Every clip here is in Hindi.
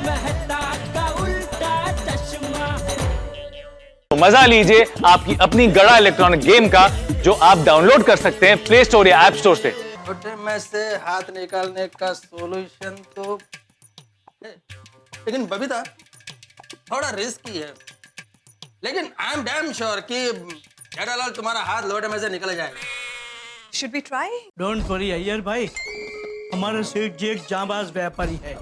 मेहता का उल्टा चश्मा। मजा लीजिए आपकी अपनी गड़ा इलेक्ट्रॉनिक गेम का, जो आप डाउनलोड कर सकते हैं प्ले स्टोर या ऐप स्टोर से। लोटे में से हाथ निकालने का सॉल्यूशन तो, लेकिन बबीता थोड़ा रिस्की है, लेकिन आई एम डैम श्योर कि जेठालाल तुम्हारा हाथ लोटे में से निकल जाएगा। Should we try? Don't worry Iyer भाई, हमारा सेठ जी एक जांबाज व्यापारी है।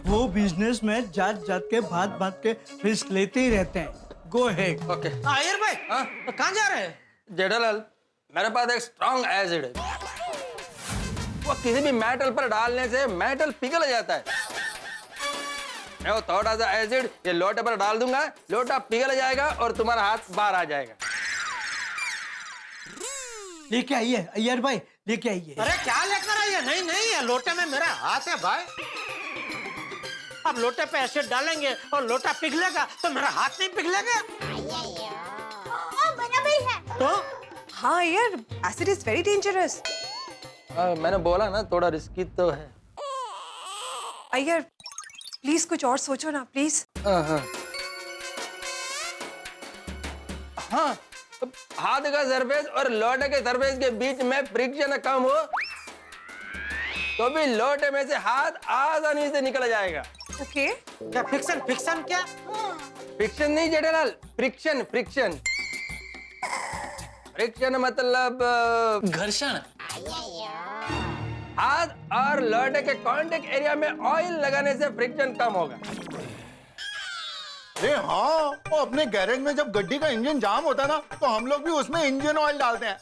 वो बिजनेस में जात जात के भात के रिस्क लेते ही रहते हैं। गो हेड। ओके अय्यर भाई, हाँ? कहाँ जा रहे हैं? जेठालाल, मेरे पास एक स्ट्रॉन्ग एसिड है, वो किसी भी मेटल पर डालने से मेटल पिघल जाता है। मैं वो थोड़ा सा एसिड ये लोटे पर डाल दूंगा, लोटा पिघल जाएगा और तुम्हारा हाथ बाहर आ जाएगा। लेके आइए अय्यर भाई, लेके आइए। अरे क्या लेकर आइए? नहीं नहीं, ये लोटे में मेरा हाथ है भाई। अब लोटे पे एसिड डालेंगे और लोटा पिघलेगा तो मेरा हाथ नहीं पिघलेगा? बना भाई है तो हाँ यार, acid is very dangerous. मैंने बोला ना थोड़ा रिस्की तो है। अय्यर, प्लीज कुछ और सोचो ना, प्लीज। हाँ, हाथ का सरफेस और लोटे के सरफेस के बीच में फ्रिक्शन कम हो तो भी लोटे में से हाथ आसानी से निकल जाएगा। ओके। क्या फिक्सन? फिक्सन क्या? फ्रिक्शन नहीं जेठालाल, फ्रिक्शन फ्रिक्शन फ्रिक्शन मतलब घर्षण। हाथ और लोटे के कांटेक्ट एरिया में ऑयल लगाने से फ्रिक्शन कम होगा। अरे हाँ, वो अपने गैरेज में जब गड्डी का इंजन जाम होता है ना, तो हम लोग भी उसमें इंजन ऑयल डालते हैं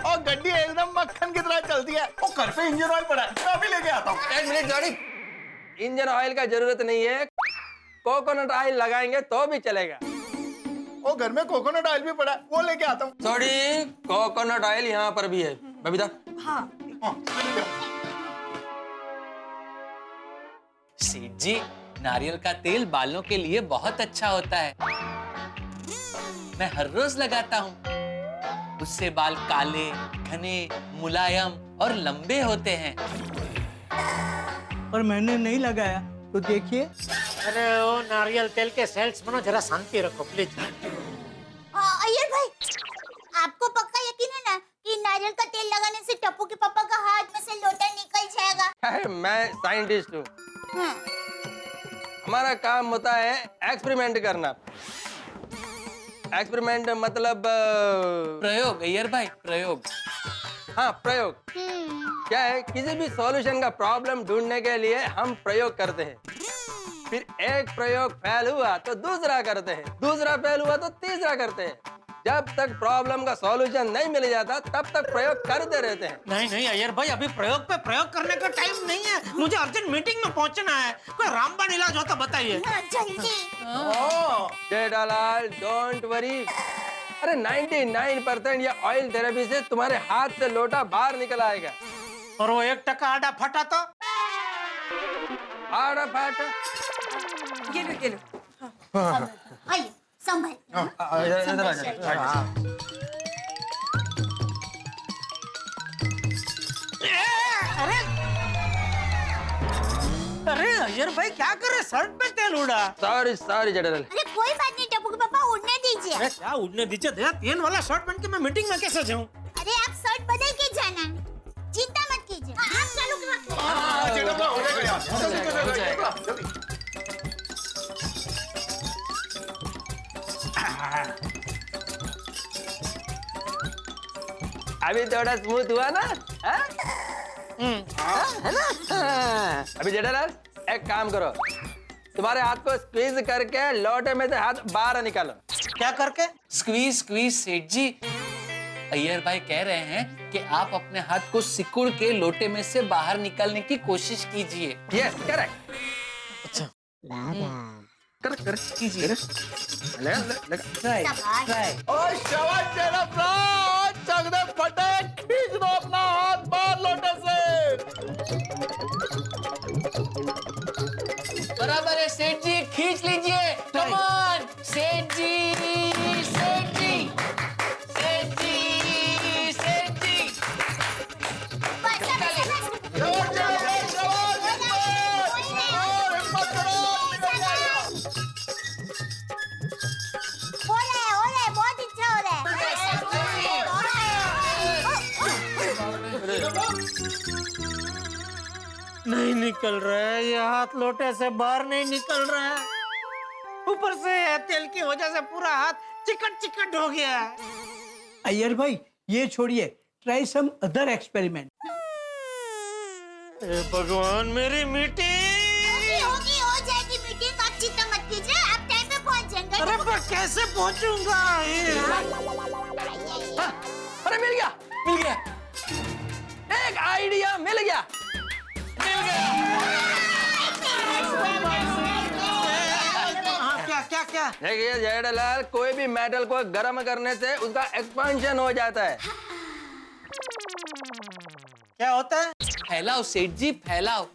और गड्डी एकदम मक्खन की तरह चलती है। वो घर पे इंजन ऑयल पड़ा है, मैं अभी लेके आता हूँ। एक मिनट गाड़ी, इंजन ऑयल का जरूरत नहीं है, कोकोनट ऑयल लगाएंगे तो भी चलेगा। वो घर में कोकोनट ऑयल भी पड़ा है, वो लेके आता हूँ। सॉरी, कोकोनट ऑयल यहाँ पर भी है। बबीता, हाँ। सेठ जी, नारियल का तेल बालों के लिए बहुत अच्छा होता है। मैं हर रोज लगाता हूँ। उससे बाल काले, घने, मुलायम और लंबे होते हैं। पर मैंने नहीं लगाया, तो देखिए। अरे वो नारियल तेल के सेल्स बनो, जरा शांति रखो प्लीज। अय्यर भाई, आपको पक्का यकीन है ना कि नारियल का तेल लगाने से टप्पू के पापा का हाथ में से लोटा निकल जाएगा? मैं साइंटिस्ट हूँ, हमारा काम होता है एक्सपेरिमेंट करना। एक्सपेरिमेंट मतलब प्रयोग अय्यर भाई, प्रयोग। हाँ, प्रयोग। क्या है, किसी भी सॉल्यूशन का प्रॉब्लम ढूंढने के लिए हम प्रयोग करते हैं। फिर एक प्रयोग फेल हुआ तो दूसरा करते हैं, दूसरा फेल हुआ तो तीसरा करते हैं। जब तक प्रॉब्लम का सॉल्यूशन नहीं मिल जाता तब तक प्रयोग करते रहते हैं। नहीं नहीं अय्यर भाई, अभी प्रयोग पे प्रयोग करने का टाइम नहीं है। मुझे अर्जेंट मीटिंग में पहुंचना है। कोई रामबाण इलाज हो तो बताइए। जल्दी। Jethalal, don't worry. अरे 99% ये ऑयल थेरेपी से तुम्हारे हाथ से लोटा बाहर निकल आएगा। और वो 1% आड़ा फटा तो? आड़ा फाटा। ये लो। आइए, संभल। इधर आ जा। अरे अरे अय्यर भाई क्या कर रहे? शर्ट पे तेल उड़ा। सॉरी जेठालाल। अरे कोई बात नहीं टप्पू के पापा, उड़ने दीजिए। अरे क्या उड़ने दीजिए? तेल वाला शर्ट पहन के मैं मीटिंग में कैसे जाऊं? अरे आप शर्ट बदल के जाना, चिंता मत कीजिए। आप चालू अभी थोड़ा स्मूथ हुआ ना? है ना? अभी जेठालाल एक काम करो, तुम्हारे हाथ को स्क्वीज करके लोटे में से हाथ बाहर निकालो। क्या करके? Squeeze squeeze. सेठ जी, अय्यर भाई कह रहे हैं कि आप अपने हाथ को सिकुड़ के लोटे में से बाहर निकालने की कोशिश कीजिए। Yes, correct. अच्छा, करेक्ट कीजिए। लगा। Try try. और शाबाश जेठा ब्रो, चक दे फटे, खींच दो अपना हाथ बाहर लोटे से। बराबर है सेठ जी, खींच लीजिए। कम ऑन सेठ जी, सेठ जी, सेठ जी, सेठ जी। बस। नहीं निकल रहा है, ये हाथ लोटे से बाहर नहीं निकल रहा है। ऊपर से तेल की वजह से पूरा हाथ चिकट चिकट हो गया है। अय्यर भाई ये छोड़िए, ट्राई सम अदर एक्सपेरिमेंट। भगवान, मेरी मीटिंग होगी, हो जाएगी मीटिंग, आप चिंता मत कीजिए, आप टाइम पे पहुंच जाएंगे। अरे पर कैसे पहुंचूंगा? अरे मिल गया, मिल गया। एक आइडिया मिल गया। हाँ, क्या क्या क्या? देखिए जेठालाल, कोई भी मेटल को गर्म करने से उसका एक्सपेंशन हो जाता है। क्या होता है? फैलाओ सेठ जी, फैलाओ।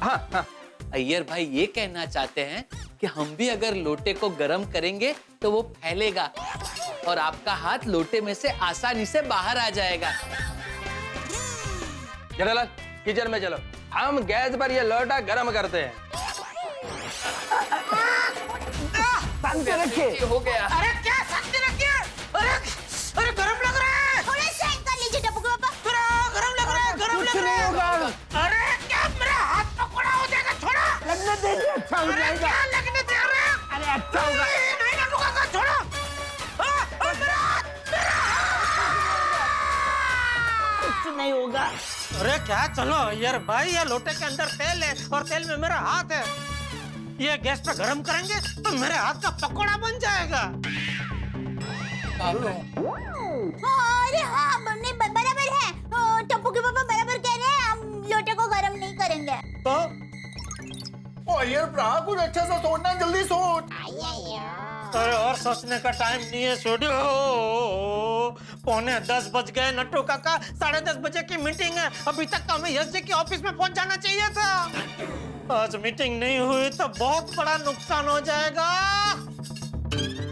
हाँ, अय्यर भाई ये कहना चाहते हैं कि हम भी अगर लोटे को गर्म करेंगे तो वो फैलेगा और आपका हाथ लोटे में से आसानी से बाहर आ जाएगा। जेठालाल किचन में चलो, हम गैस पर ये लोटा गर्म करते हैं। ये हो गया। अरे क्या शांति रखिए? अरे गरम लग रहा है। थोड़ा साइन कर लीजिए टप्पू के पापा। थोड़ा गरम लग रहा है, गरम लग रहा है। अरे क्या मेरा हाथ पकड़ा हो जाएगा? छोड़ो। लगने दीजिए, अच्छा हो अरे जाएगा। क्या लगने दे रहे हैं? अरे अच्छा होगा। नहीं ना रुका, छोड़ो। मेरा हाथ, मेरा हाथ। कुछ नहीं होगा। अरे क्या, चलो यार भाई, ये लोटे के अंदर तेल है और तेल में मेरा हाथ है। ये गैस पे गरम करेंगे तो मेरे हाथ का पकोड़ा बन जाएगा। अरे हाँ, बराबर है, टप्पू के पापा बराबर कह रहे हैं, हम लोटे को गर्म नहीं करेंगे। तो ओ यार ब्रा, कुछ अच्छा सा सोचना, जल्दी सोच। अरे और सोचने का टाइम नहीं है छोड़ो। 9:45 बज गए नट्टू काका, 10:30 बजे की मीटिंग है। अभी तक तो हमें यश जी के ऑफिस में पहुंच जाना चाहिए था। आज मीटिंग नहीं हुई तो बहुत बड़ा नुकसान हो जाएगा।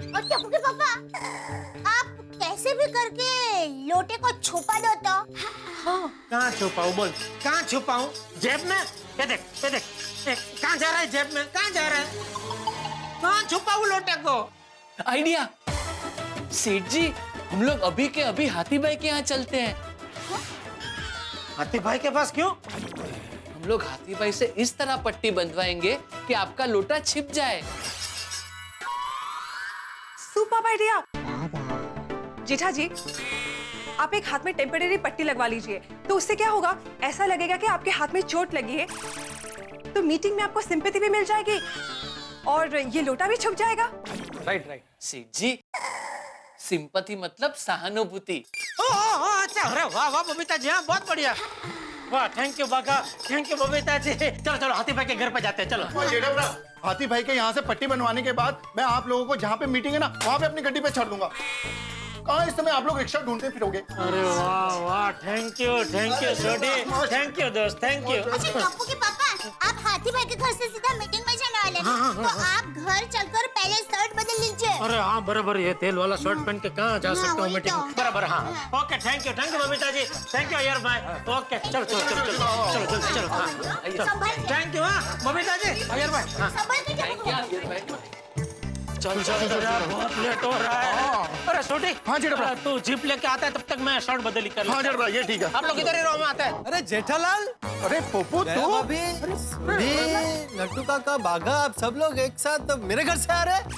और टप्पू के पापा, आप कैसे भी करके लोटे को छुपा दो तो। हाँ, कहाँ छुपाऊं? बोल, कहाँ छुपाऊं? जेब में? ये देख, ये देख, कहाँ जा रहा है? जेब में कहाँ जा रहा है? कहाँ छुपाऊं लोटे को? आइडिया। सेठ जी, हम लोग अभी के अभी हाथी भाई के यहाँ चलते हैं। हाथी भाई के पास क्यों? हम लोग हाथी भाई से इस तरह पट्टी बंधवाएंगे कि आपका लोटा छिप जाए। Super idea. जेठा जी, आप एक हाथ में टेम्परेरी पट्टी लगवा लीजिए, तो उससे क्या होगा, ऐसा लगेगा कि आपके हाथ में चोट लगी है, तो मीटिंग में आपको सिंपैथी भी मिल जाएगी और ये लोटा भी छुप जाएगा। Right right. सेठ जी, सिंपैथी मतलब सहानुभूति। अच्छा, अरे वाह वाह बबीता जी, हाँ बहुत बढ़िया। वाह, thank you Baka, thank you Babita ji. चलो चलो हाथी भाई के घर पे जाते हैं, चलो। और जेठा ब्रा, हाथी भाई के यहाँ से पट्टी बनवाने के बाद मैं आप लोगों को जहाँ पे मीटिंग है ना, वहाँ पे अपनी गड्डी पे छोड़ दूंगा। कहाँ इस समय आप लोग रिक्शा ढूंढते फिरोगे? अरे वाह वाह, थैंक यू छोटी, थैंक यू दोस्त, थैंक यू। अच्छा टप्पू के पापा, आप हाथी भाई के घर से सीधा मीटिंग में जाने वाले हैं, तो आप घर चलकर पहले शर्ट बदल लीजिए। अरे हाँ बराबर, ये तेल वाला शर्ट पहन के कहाँ जा सकता हूँ वही मीटिंग? तो। बराबर, हाँ। Okay, thank you Babita ji, thank you यार भाई। ओके, चलो चलो चलो चलो चलो चलो चलो, हाँ संभल थैंक यू। हाँ बबीता जी, यार भाई, हाँ संभल के टप्पू के आइडिया, आइडिया भाई। चल चल जरा, बहुत लेट हो रहा है। अरे छोटी, हाँ जेठा ब्रा। तू जीप लेके आता है, तब तक मैं शर्ट बदली कर हाँ जेठा ब्रा, ये ठीक है। आप लोग इधर ही रहो, मैं आता है। अरे जेठालाल, अरे पोपू तू? भाभी, नट्टू काका, बाघा, आप सब लोग एक साथ मेरे घर से आ रहे हैं?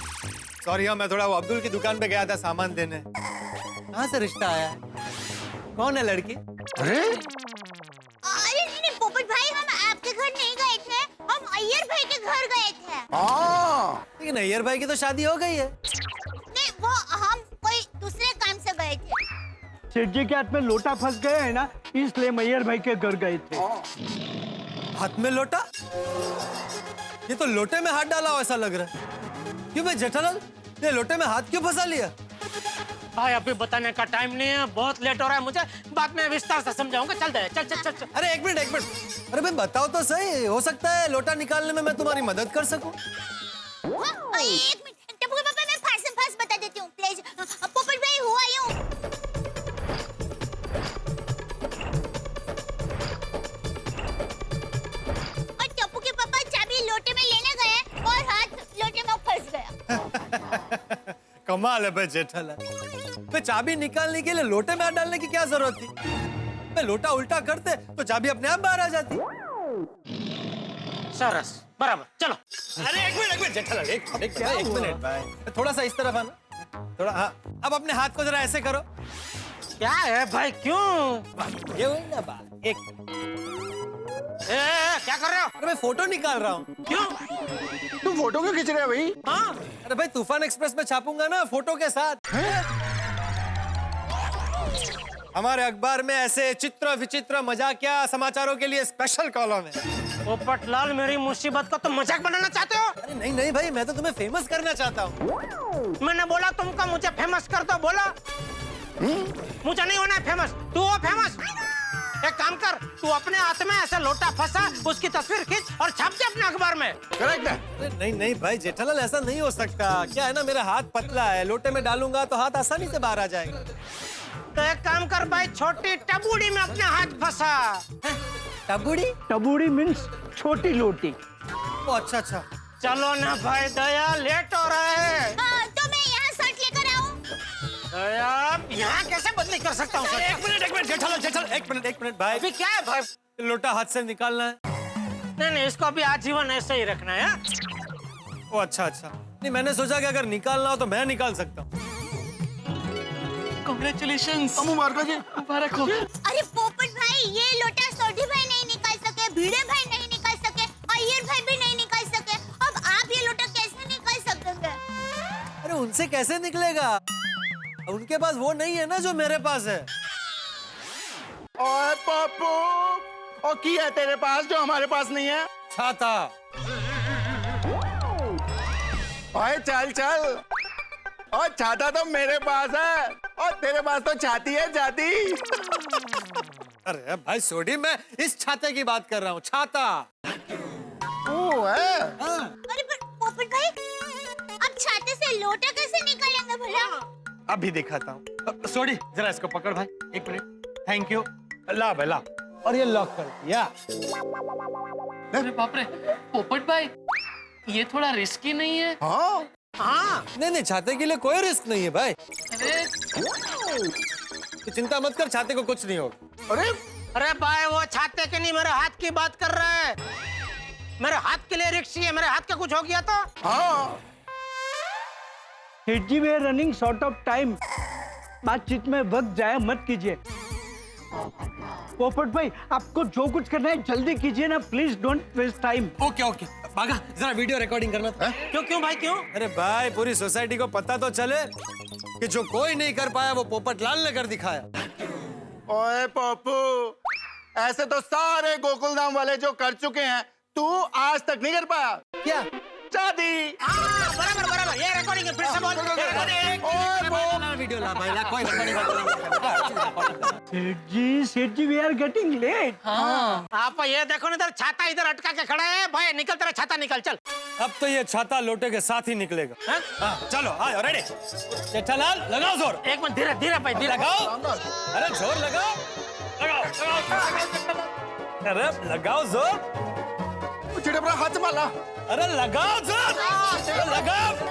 सॉरी हाँ, मैं थोड़ा वो अब्दुल की दुकान पे गया था सामान देने। कहाँ से रिश्ता आया है? कौन है लड़की? अरे अरे नहीं पोपट भाई, हम आपके घर नहीं गए थे, हम अय्यर भाई के घर गए थे। हाँ, लेकिन अय्यर भाई की तो शादी हो गई है। नहीं, वो हम कोई दूसरे काम से गए थे। सेठ जी के हाथ में लोटा फंस गया है ना, इसलिए मैयर भाई के घर गए थे। हाथ में लोटा? ये तो लोटे में हाथ डाला हो ऐसा लग रहा है। क्यों भाई जेठालाल, ये लोटे में हाथ क्यों फंसा लिया? भाई अभी बताने का टाइम नहीं है, बहुत लेट हो रहा है मुझे, बाद में विस्तार से समझाऊंगा। चल दे, चल चल चल चल। अरे एक मिनट। अरे भाई बताओ तो सही, हो सकता है लोटा निकालने में मैं तुम्हारी मदद कर सकूं। एक मिनट टप्पू के पापा, मैं फास्ट बता देती हूँ प्लीज। पोपट भाई हुआ यूं, और टप्पू के पापा चाबी लोटे में लेने गए और हाथ लोटे में फंस गया। कमाल है भाई जेठालाल। मैं चाबी निकालने के लिए लोटे में हाथ डालने की क्या जरूरत थी? मैं लोटा उल्टा करते तो चाबी अपने आप बाहर आ जाती। सरस बराबर चलो। अरे एक मिनट जेठालाल, एक मिनट भाई, थोड़ा सा इस तरफ आना, थोड़ा। हाँ, अब अपने हाथ को जरा ऐसे करो। क्या है भाई, क्यों? ये हुई ना बात। एक क्या कर रहे हो? अरे मैं फोटो निकाल रहा हूँ। क्यों? तू फोटो क्यों खींच रहे है भाई? हाँ अरे भाई तूफान एक्सप्रेस में छापूंगा ना फोटो के साथ। हमारे अखबार में ऐसे चित्र विचित्र मजाकिया समाचारों के लिए स्पेशल कॉलम है। पोपटलाल, मेरी मुसीबत को तुम मजाक बनाना चाहते हो? अरे नहीं नहीं भाई, मैं तो तुम्हें फेमस करना चाहता हूँ। मैंने बोला तुमको मुझे फेमस कर दो, बोला मुझे नहीं होना है फेमस, तू हो फेमस। एक काम कर, तू अपने हाथ में ऐसा लोटा फंसा, उसकी तस्वीर खींच और छाप दे अपने अखबार में। करेक्ट है। अरे नहीं नहीं भाई जेठालाल, ऐसा नहीं हो सकता। क्या है ना, मेरा हाथ पतला है, लोटे में डालूंगा तो हाथ आसानी से बाहर आ जाएगा। तो एक काम कर भाई, छोटी टबूड़ी में अपने हाथ फंसा। टबूड़ी? टबूड़ी मीन्स छोटी लोटी। ओ अच्छा। चलो ना भाई, दया लेट हो रहा है। तो मैं यहाँ शर्ट लेकर आऊँ? दया, यहाँ कैसे बदली कर सकता हूँ? एक मिनट जेठालाल, एक मिनट भाई। अभी क्या है भाई? लोटा हाथ से निकालना है। नहीं, इसको अभी आजीवन ऐसे ही रखना है। ओ अच्छा। नहीं, मैंने सोचा कि अगर निकालना हो तो मैं निकाल सकता हूँ। Congratulations! मुबारक हो। अरे पोपट भाई, ये लोटा सोढ़ी भाई नहीं निकाल सके, भिड़े भाई नहीं निकाल सके, अय्यर भाई भी नहीं निकाल सके। अब आप ये लोटा कैसे निकाल सकेंगे? अरे उनसे कैसे निकलेगा? उनके पास वो नहीं है ना जो मेरे पास है। ओए पप्पू, और की है तेरे पास जो हमारे पास नहीं है? छाता। ओए चल, और छाता तो मेरे पास है, और तेरे पास तो छाती है, छाती। अरे भाई सोडी, मैं इस छाते की बात कर रहा हूँ, छाता। ओ है। अरे पर पोपट भाई, अब छाते से लोटा कैसे निकालेंगे भला? अभी दिखाता हूँ। सोडी जरा इसको पकड़ भाई, एक मिनट। Thank you. ला भाई ला, और ये लॉक कर दिया। अरे बाप रे, पोपट भाई, ये थोड़ा रिस्की नहीं है? हाँ, नहीं, छाते के लिए कोई रिस्क नहीं है भाई। अरे तो चिंता मत कर, छाते को कुछ नहीं होगा। अरे भाई, वो छाते के नहीं, मेरे हाथ की बात कर रहा है। मेरे हाथ के लिए रिस्क है, मेरे हाथ का कुछ हो गया तो? हाँ। सेठ जी, वे रनिंग शॉर्ट ऑफ टाइम, बातचीत में वक्त जाया मत कीजिए। पोपट भाई, आपको जो कुछ करना है जल्दी कीजिए ना, please don't waste time. Okay. Bagha, जरा वीडियो रिकॉर्डिंग करना था। क्यों भाई, क्यों? अरे भाई, पूरी सोसाइटी को पता तो चले कि जो कोई नहीं कर पाया वो पोपटलाल ने कर दिखाया। ओए पप्पू, ऐसे तो सारे गोकुलधाम वाले जो कर चुके हैं, तू आज तक नहीं कर पाया। क्या? शादी। बराबर, ये रिकॉर्डिंग है, फिर से बोल। वीडियो ला भाई, ला, कोई सेठ जी, वी आर गेटिंग लेट। आप ये देखो ना, इधर छाता इधर अटका के खड़ा है। भाई निकल, तेरा छाता निकल, चल। अब तो ये छाता लोटे के साथ ही निकलेगा। हाँ, चलो आओ, रेडी। जेठालाल, लगाओ जोर। एक मिनट, धीरे भाई, धीरे। लगाओ, अरे जोर लगाओ। अरे लगाओ जोर। चिड़े पर हाथ माला। अरे लगाओ जोर, लगाओ।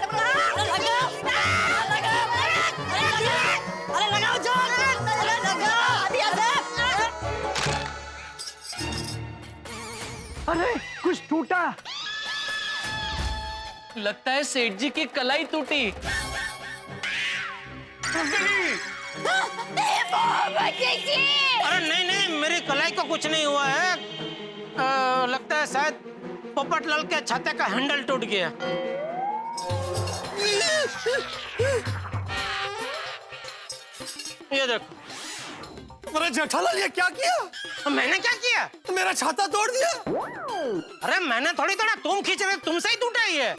अरे कुछ टूटा। लगता है सेठ जी की कलाई टूटी। अरे नहीं, मेरी कलाई को कुछ नहीं हुआ है। लगता है शायद पोपटलाल के छाते का हैंडल टूट गया। ये देखो। अरे जेठालाल, ये क्या किया? मैंने क्या किया? मेरा छाता तोड़ दिया। अरे मैंने थोड़ी तोड़ा, तुम खींच रहे, तुमसे ही टूटा ही है।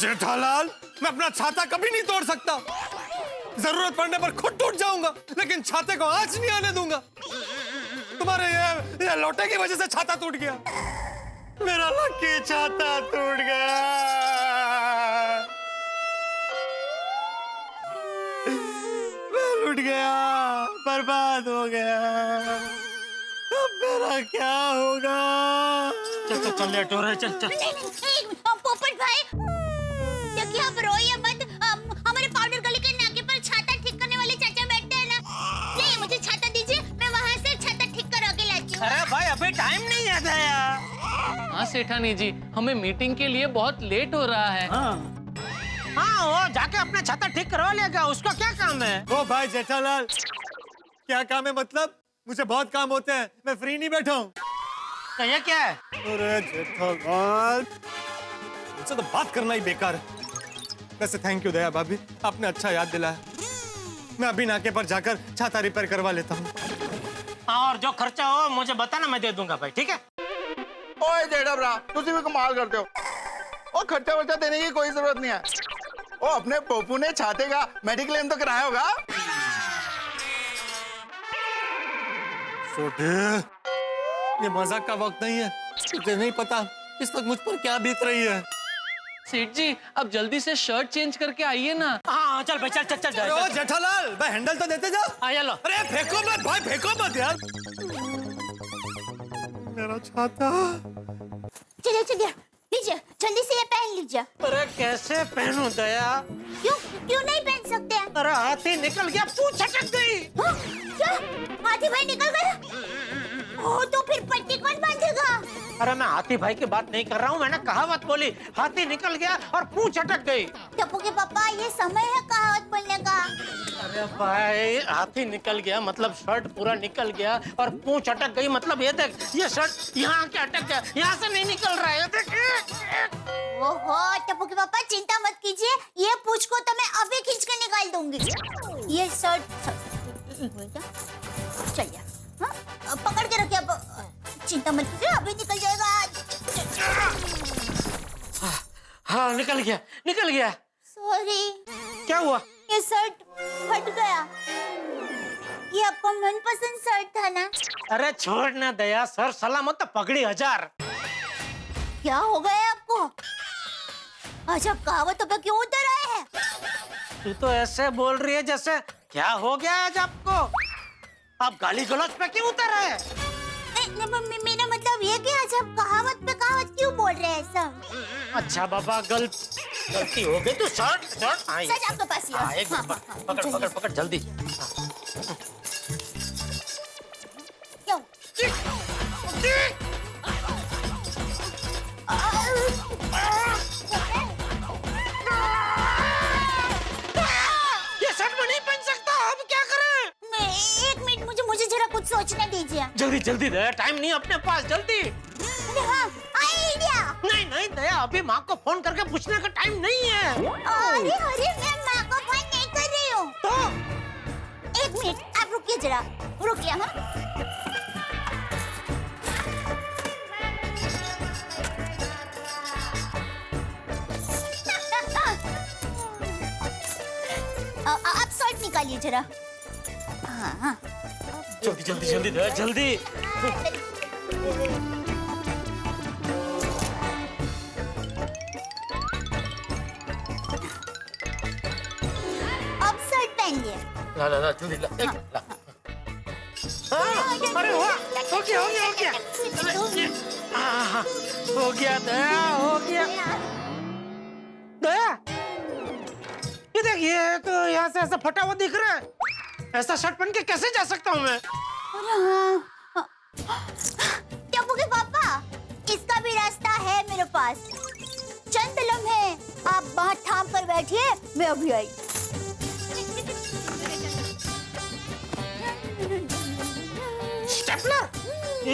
जेठालाल, मैं अपना छाता कभी नहीं तोड़ सकता। जरूरत पड़ने पर खुद टूट जाऊंगा, लेकिन छाते को आंच नहीं आने दूंगा। तुम्हारे ये लोटे की वजह से छाता टूट गया। मेरा लकी छाता टूट गया। मैं लूट गया, बर्बाद हो गया। अब मेरा क्या होगा? चल लेट हो रहा है, चल। पोपट भाई, देखिए आप रोइए मत। हमारे पाउडर गली के नाके पर छाता ठीक करने वाले चाचा बैठते हैं ना। नहीं, मुझे छाता दीजिए, मैं वहाँ से छाता ठीक करा के लाती हूँ। अरे भाई, अभी अभी टाइम नहीं है दया। हाँ सेठानी जी, हमें मीटिंग के लिए बहुत लेट हो रहा है। हाँ वो जाके अपना छाता ठीक करवा लेगा, उसका क्या काम है? ओ भाई जेठालाल, क्या काम है मतलब? मुझे बहुत काम होते हैं, मैं फ्री नहीं बैठा हूँ। तो ये क्या है? अरे जेठालाल, मुझसे तो बात करना ही बेकार है। वैसे थैंक यू दया भाभी, आपने अच्छा याद दिलाया। मैं अभी नाके पर जाकर छाता रिपेयर करवा लेता हूँ। हाँ, और जो खर्चा हो मुझे बताना, मैं दे दूंगा भाई, ठीक है? ओए जेठा भरा, तुसी भी कमाल करते हो। और खर्चा वर्चा देने की कोई जरूरत नहीं है। ओ अपने पप्पू ने छाते का मेडिक्लेम तो कराया होगा। छोटे, ये मजाक का वक्त नहीं है। तुझे नहीं पता इस वक्त मुझ पर क्या बीत रही है। सेठ जी, अब जल्दी से शर्ट चेंज करके आइए ना। हाँ चल भाई, चल चल चल, चल, ओ जेठालाल, भाई हैंडल तो देते जाओ। हाँ चलो। अरे फेंको मत भाई, फेंको मत यार। मेरा छाता। चलिए चलिए, लीजिए जल्दी से ये पहन लीजिए। अरे कैसे पहनूं दया? क्यों क्यों नहीं पहन सकते हैं? अरे हाथी निकल गया, पूंछ अटक गई। हाँ, क्या हाथी भाई निकल गया? ओ तो फिर पट्टी कौन बांधेगा? अरे मैं हाथी भाई की बात नहीं कर रहा हूँ, मैंने कहावत बोली, हाथी निकल गया और पूंछ अटक गई। टप्पू के पापा, ये समय है कहावत बोलने का। अरे भाई, हाथी निकल गया मतलब शर्ट पूरा निकल गया, और पूंछ अटक गई मतलब ये देख, ये शर्ट यहाँ आके अटक गया, यहाँ से नहीं निकल रहा है, ये देख। ओहो टप्पू के पापा, चिंता मत कीजिए, ये पूंछ को तो मैं अभी खींच के निकाल दूंगी। ये शर्ट चलिए, हाँ पकड़ के रखिए, अब चिंता मत कीजिए, अभी निकल जाएगा। हाँ निकल गया, निकल गया। सॉरी। क्या हुआ? ये शर्ट फट गया। ये आपका मनपसंद शर्ट था ना? अरे छोड़ ना दया, सर सलामत तो पगड़ी 1000। क्या हो गया आपको? आज आप कहावतों पे क्यों उतर आए हैं? तू तो ऐसे बोल रही है जैसे क्या हो गया आज आपको? आप गाली गलौज पे क्यों उतर आए? मेरा मतलब ये कि आज आप कहावत पे कहावत क्यों बोल रहे हैं सब? अच्छा बाबा, गलती हो गई। तो शर्ट शर्ट आई। सच आपके पास ही है। हाँ, एक मिनट, पकड़ पकड़ पकड़ जल्दी। क्यों? ये शर्ट में नहीं पहन सकता, अब क्या करें? एक मिनट, मुझे जरा कुछ सोचने दीजिए। जल्दी जल्दी दया, टाइम नहीं अपने पास, जल्दी। हाँ, आइडिया। नहीं नहीं दया, अभी माँ को फोन करके पूछने का टाइम नहीं है। अरे अरे, मैं माँ को फोन नहीं कर रही हूँ। तो एक मिनट, आप रुकिए जरा, रुकिए। हाँ, आप शर्ट निकालिए जरा। हाँ, जल्दी जल्दी जल्दी दया, जल्दी। अब शर्ट पहनिए। ला ला ला, जल्दी ला, एक ला। हाँ, अरे वाह, हो गया हो गया हो गया। हाँ, हो गया दया, हो गया। दया, ये देखिए, तो यहाँ से ऐसा फटा हुआ दिख रहा है। ऐसा शर्ट पहन के कैसे जा सकता हूँ मैं? टप्पू के पापा, इसका भी रास्ता है मेरे पास। चंद लम्हे आप वहाँ थाम कर बैठिए, मैं अभी आई। स्टेपलर?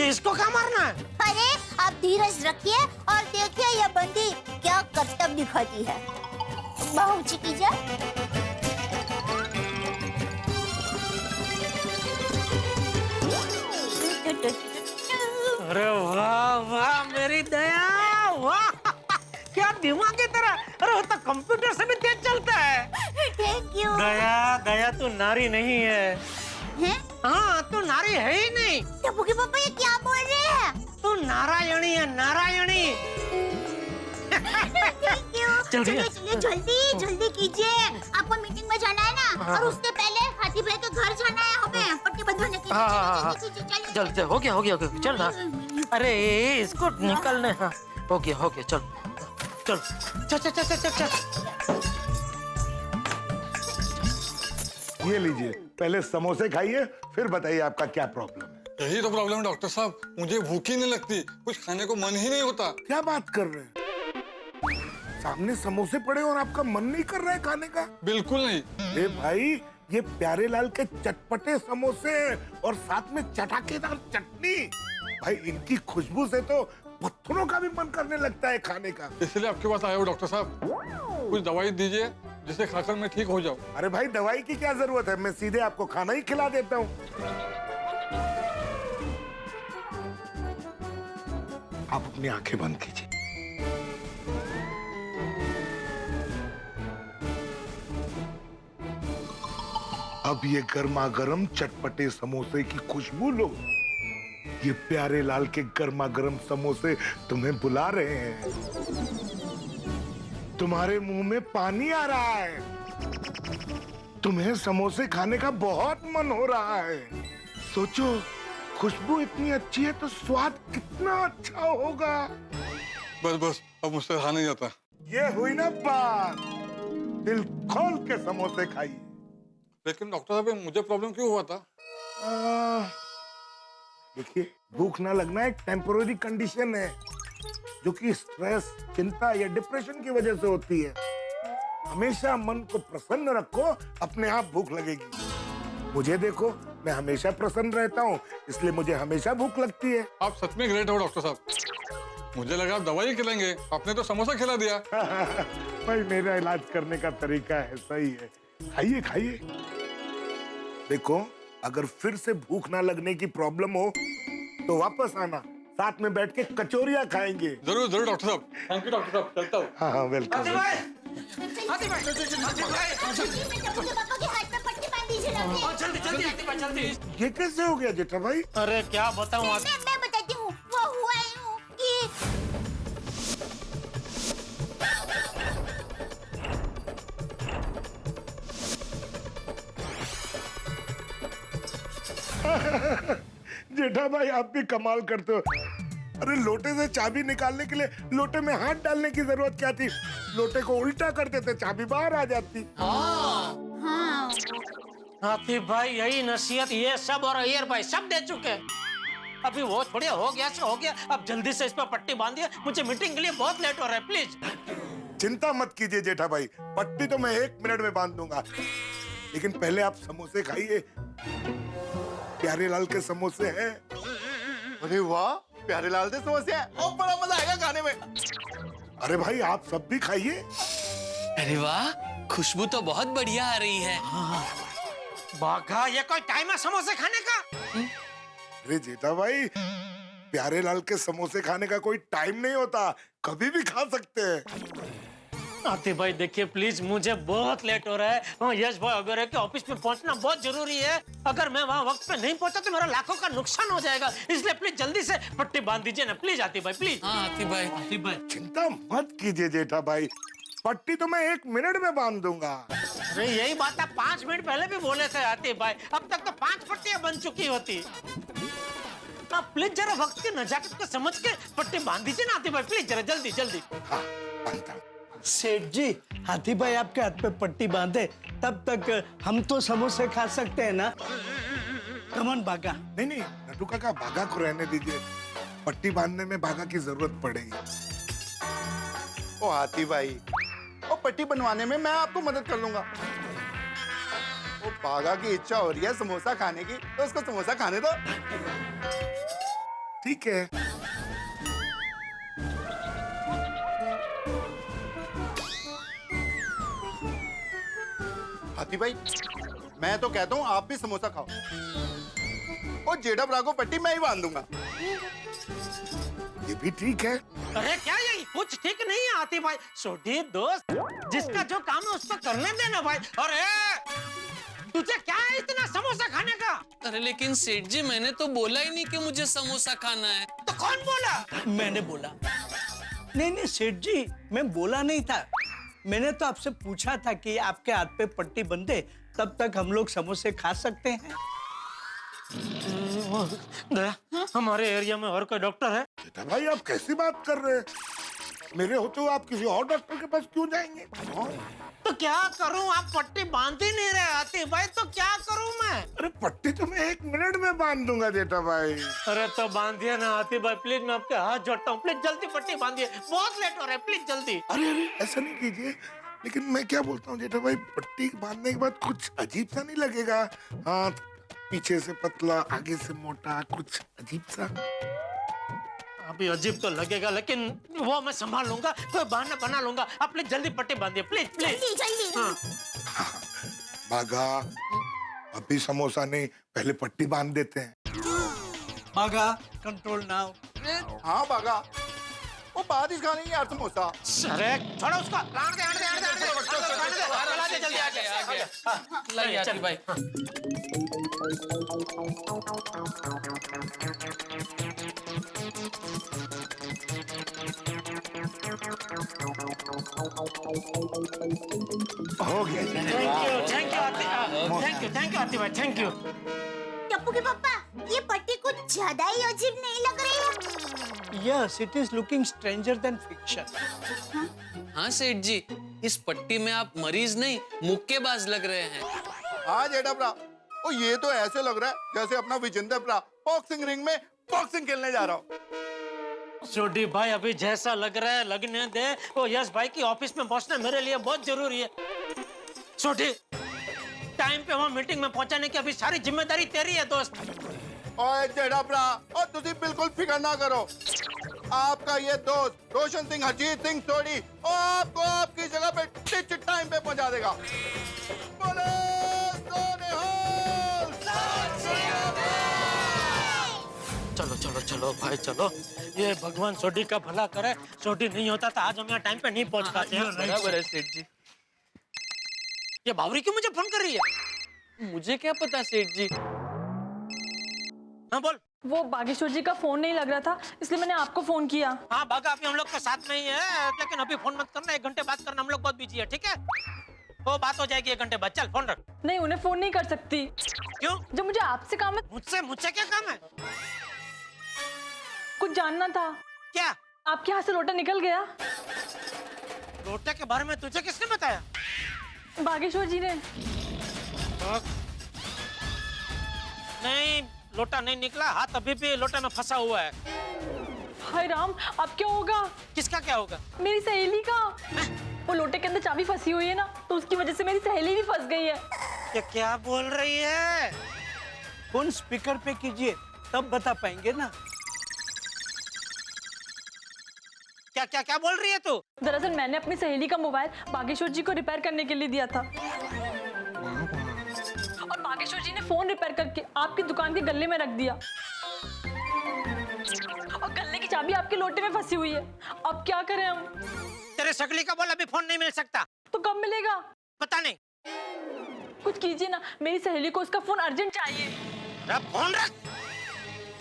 इसको क्या मारना है? अरे आप धीरज रखिए और देखिए यह बंदी क्या करतब दिखाती है। बाहु ऊंची कीजिए। अरे वाह वाह मेरी दया, वाह क्या दिमाग की तरह। अरे वो तो कंप्यूटर से भी तेज चलता है। Thank you. दया दया, तू नारी नहीं है। हैं? हाँ, तू नारी है ही नहीं। टप्पू के पापा, ये क्या बोल रहे हैं? तू नारायणी है, नारायणी। Thank you. जल्दी। चलिए चलिए, जल्दी जल्दी कीजिए, आपको मीटिंग में जाना है ना। हाँ। और उसके पहले हाथी भाई के घर जाना है हमें, पट्टी बंधवाने के लिए। हाँ, जल्दी कीजिए, चलिए। जल्दी हो गया हो गया, चल ना। अरे इसको निकलने। हाँ, हो गया चल चल चल चल चल चल चल। ये लीजिए, पहले समोसे खाइए, फिर बताइए आपका क्या प्रॉब्लम है। यही तो प्रॉब्लम है डॉक्टर साहब, मुझे भूख ही नहीं लगती, कुछ खाने को मन ही नहीं होता। क्या बात कर रहे हैं? सामने समोसे पड़े और आपका मन नहीं कर रहा है खाने का? बिल्कुल नहीं। अरे भाई, ये प्यारे लाल के चटपटे समोसे और साथ में चटाकेदार चटनी, भाई इनकी खुशबू से तो पत्थरों का भी मन करने लगता है खाने का। इसलिए आपके पास आया हूँ डॉक्टर साहब, कुछ दवाई दीजिए जिसे खाकर मैं ठीक हो जाऊँ। अरे भाई, दवाई की क्या जरूरत है, मैं सीधे आपको खाना ही खिला देता हूँ। आप अपनी आंखें बंद कीजिए। अब ये गर्मा गर्म चटपटे समोसे की खुशबू लो। ये प्यारे लाल के गर्मा गर्म समोसे तुम्हें बुला रहे हैं। तुम्हारे मुंह में पानी आ रहा है। तुम्हें समोसे खाने का बहुत मन हो रहा है। सोचो, खुशबू इतनी अच्छी है तो स्वाद कितना अच्छा होगा। बस बस, अब मुझसे रहा नहीं जाता। ये हुई ना बात। दिल खोल के समोसे खाइए। लेकिन डॉक्टर साहब, मुझे प्रॉब्लम क्यों हुआ था? देखिए, भूख ना लगना एक टेम्पोररी कंडीशन है जो कि स्ट्रेस, चिंता या डिप्रेशन की वजह से होती है। हमेशा मन को प्रसन्न रखो, अपने आप भूख लगेगी। मुझे देखो, मैं हमेशा प्रसन्न रहता हूँ, इसलिए मुझे हमेशा भूख लगती है। आप सच में ग्रेट हो डॉक्टर साहब। मुझे लगा आप दवाई खिलाएंगे, आपने तो समोसा खिला दिया। भाई, मेरा इलाज करने का तरीका है, सही है। खाइए खाइए। देखो, अगर फिर से भूख ना लगने की प्रॉब्लम हो तो वापस आना, साथ में बैठ के कचौरियां खाएंगे। जरूर जरूर डॉक्टर साहब। थैंक यू डॉक्टर साहब, चलता हूँ। हाँ हाँ, वेलकम। पापा के हाथ में पट्टी बांध दीजिए ना। जल्दी जल्दी आतिफ जल्दी। ये कैसे हो गया जेठा भाई? अरे क्या बताऊं आप। मैं बताती हूँ। वो हुआ यूं कि जेठा भाई, आप भी कमाल करते हो। अरे, लोटे से चाबी निकालने के लिए लोटे में हाथ डालने की जरूरत क्या थी? लोटे को उल्टा कर देते, चाबी बाहर आ जाती। हाँ। आतिफ भाई, यही नसीहत ये सब और अय्यर भाई सब दे चुके हैं। अभी वो थोड़ी हो गया सो हो गया, अब जल्दी से इस पर पट्टी बांधिए, मुझे मीटिंग के लिए बहुत लेट हो रहा है, प्लीज। चिंता मत कीजिए जेठा भाई, पट्टी तो मैं 1 मिनट में बांध दूंगा। लेकिन पहले आप समोसे खाइए। प्यारे लाल के समोसे हैं। अरे वाह, प्यारे लाल के समोसे हैं, और बड़ा मजा आएगा खाने में। अरे भाई, आप सब भी खाइए। अरे वाह, खुशबू तो बहुत बढ़िया आ रही है। बाघा, ये कोई टाइम है समोसे खाने का? अरे जेठा भाई, प्यारे लाल के समोसे खाने का कोई टाइम नहीं होता, कभी भी खा सकते हैं। आतिफ भाई देखिए प्लीज, मुझे बहुत लेट हो रहा है। यश भाई वगैरह के ऑफिस में पहुंचना बहुत जरूरी है। अगर मैं वहाँ वक्त पे नहीं पहुंचा तो मेरा लाखों का नुकसान हो जाएगा, इसलिए प्लीज जल्दी से पट्टी बांध दीजिए ना, प्लीज आतिफ भाई, प्लीज। हाँ आतिफ भाई, आतिफ भाई। चिंता मत कीजिए जेठा भाई, पट्टी तो मैं 1 मिनट में बांध दूंगा। अरे यही बात आप 5 मिनट पहले भी बोले थे आतिफ भाई, अब तक तो 5 पट्टियां बन चुकी होती। आप प्लीज जरा वक्त की नजाकत को समझ के पट्टी बांध दीजिए ना आतिफ भाई, प्लीज जरा जल्दी जल्दी। हाँ, बांधता हूं। सेठ जी, हाथी भाई आपके हाथ पे पट्टी बांधे तब तक हम तो समोसे खा सकते हैं ना। कमन भागा। नहीं नहीं, नटू काका, भागा को रहने दीजिए, पट्टी बांधने में भागा की जरूरत पड़ेगी। ओ हाथी भाई, ओ पट्टी बनवाने में मैं आपको मदद कर लूंगा। ओ बागा की इच्छा हो रही है समोसा खाने की, तो उसको समोसा खाने दो। ठीक है। हाथी भाई, मैं तो कहता हूँ आप भी समोसा खाओ, और जेठा भरा को पट्टी मैं ही बांध दूंगा। ये भी ठीक है। अरे क्या यही कुछ ठीक नहीं है आतिफ भाई? छोटी दोस्त, जिसका जो काम है उसको करने देना भाई। अरे तुझे क्या है इतना समोसा खाने का? अरे लेकिन सेठ जी, मैंने तो बोला ही नहीं कि मुझे समोसा खाना है। तो कौन बोला? मैंने बोला। नहीं सेठ जी, मैं बोला नहीं था। मैंने तो आपसे पूछा था कि आपके हाथ पे पट्टी बंधे तब तक हम लोग समोसे खा सकते हैं। हमारे एरिया में और कोई डॉक्टर है? जेठा भाई, आप कैसी बात कर रहे हैं? मेरे होते हुए आप किसी और डॉक्टर के पास क्यों जाएंगे? तो क्या करूं? आप पट्टी बांध ही नहीं रहे आतिफ भाई, तो क्या करूं मैं? अरे पट्टी तो मैं 1 मिनट में बांध दूंगा जेठा भाई। अरे तो बांधिए ना आतिफ भाई, प्लीज, मैं आपके हाथ जोड़ता हूँ, प्लीज जल्दी पट्टी बांधिए, बहुत लेट हो रहा है, प्लीज जल्दी। अरे अरे ऐसा नहीं कीजिए। लेकिन मैं क्या बोलता हूँ जेठा भाई, पट्टी बांधने के बाद कुछ अजीब सा नहीं लगेगा? हाथ पीछे से पतला, आगे से मोटा, कुछ अजीब सा। अभी अजीब तो लगेगा, लेकिन वो मैं संभाल लूंगा, कोई बहाना बना लूंगा। आप प्लीज जल्दी पट्टी बांधिए, प्लीज प्लीज। जल्दी जल्दी। हाँ। बाघा, अभी समोसा नहीं, पहले पट्टी बांध देते हैं। बागा, कंट्रोल नाउ। हाँ बागा, वो बाद ही खाने यार समोसा। अरे छोड़ो उसको, लाने दे, आने दे, चला दे जल्दी, आगे। लाइए आतिफ भाई। हो गया जी। थैंक यू आतिफ भाई, थैंक यू। टप्पू के पापा, ये पट्टी कुछ ज्यादा ही अजीब नहीं लग रही है? Yes, it is looking stranger than fiction. हाँ सेठ जी, इस पट्टी में आप मरीज नहीं मुक्केबाज लग रहे हैं। हाँ जेठा भरा, ओ ये तो ऐसे लग रहा है जैसे अपना विजेंद्र भरा बॉक्सिंग रिंग में बॉक्सिंग खेलने जा रहा हूँ। छोटी भाई, अभी जैसा लग रहा है लगने दे। वो यश भाई की ऑफिस में पहुंचना मेरे लिए बहुत जरूरी है। छोटी, टाइम पे वहाँ मीटिंग में पहुंचाने की अभी सारी जिम्मेदारी तेरी है दोस्त। ओए जेठा भरा, और तुझे बिल्कुल फिक्र ना करो। आपका ये दोस्त रोशन सिंह, हरजीत सिंह सोडी, आपको आपकी जगह पे टिच टाइम पे पहुंचा देगा। बोलो सोनेहाल। चलो चलो चलो भाई चलो, ये भगवान सोडी का भला करे। सोडी नहीं होता तो आज हम यहाँ टाइम पे नहीं पहुंच पाते। बराबर है सेठ जी। ये बावरी क्यों मुझे फोन कर रही है? मुझे क्या पता सेठ जी। हाँ बोल। वो बागेश्वर जी का फोन नहीं लग रहा था, इसलिए मैंने आपको फोन किया। हाँ बागा, अभी हम लोग के साथ में ही है, लेकिन अभी फोन मत करना, 1 घंटे बाद करना, हम लोग बहुत बिजी है, ठीक है? वो बात हो जाएगी 1 घंटे बाद। चल फोन रख। नहीं, उन्हें फोन नहीं कर सकती। क्यों? जब मुझे आपसे काम है। मुझसे क्या काम है? कुछ जानना था। क्या? आपके हाथ से लोटा निकल गया। लोटे के बारे में तुझे किसने बताया? बागेश्वर जी ने। नहीं, लोटा नहीं निकला, हाथ अभी भी लोटे में फंसा हुआ है। हाय राम, अब क्या होगा? किसका क्या होगा? मेरी सहेली का। वो लोटे के अंदर चाबी फंसी हुई है ना, तो उसकी वजह से मेरी सहेली भी फंस गई है। ये क्या बोल रही है? फोन स्पीकर पे कीजिए, तब बता पाएंगे ना। क्या क्या क्या बोल रही है तू? दरअसल मैंने अपनी सहेली का मोबाइल बागेश्वर जी को रिपेयर करने के लिए दिया था, और बागेश्वर जी ने फोन रिपेयर करके आपकी दुकान के गल्ले में रख दिया, और गल्ले की चाबी आपके लोटे में फंसी हुई है। अब क्या करें हम? तेरे सकली का बोल, अभी फोन नहीं मिल सकता। तो कब मिलेगा? पता नहीं। कुछ कीजिए ना, मेरी सहेली को उसका फोन अर्जेंट चाहिए। फोन रख,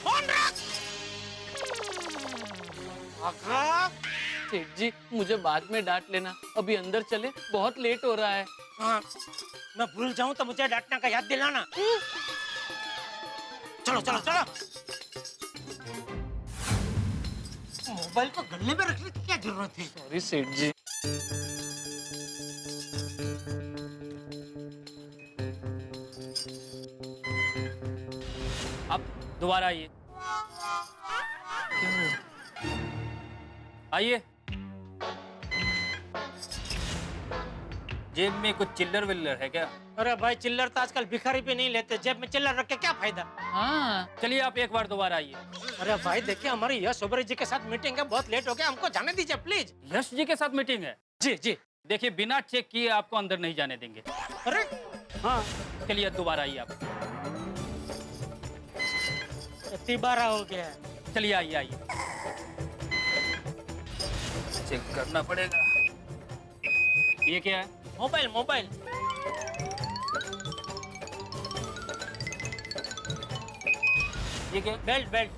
फोन रख। सेठ जी, मुझे बाद में डांट लेना, अभी अंदर चले, बहुत लेट हो रहा है। हाँ, मैं भूल जाऊं तो मुझे डांटने का याद दिलाना। चलो चलो चलो। मोबाइल को गले में रखने की क्या जरूरत थी? सॉरी सेठ जी। अब दोबारा आइए, आइए। जेब में कुछ चिल्लर विल्लर है क्या? अरे भाई, चिल्लर तो आजकल भिखारी भी नहीं लेते, जेब में चिल्लर रख के क्या फायदा? हाँ, चलिए आप एक बार दोबारा आइए। अरे भाई देखिए, हमारी यश ओबराय जी के साथ मीटिंग है, बहुत लेट हो गया, हमको जाने दीजिए प्लीज। यश जी के साथ मीटिंग है? जी जी। देखिए, बिना चेक किए आपको अंदर नहीं जाने देंगे। अरे हाँ, चलिए दोबारा आइए आप। 12 हो गया है। चलिए आइए आइए, चेक करना पड़ेगा। ये क्या है? Mobile mobile. ये क्या? Belt belt.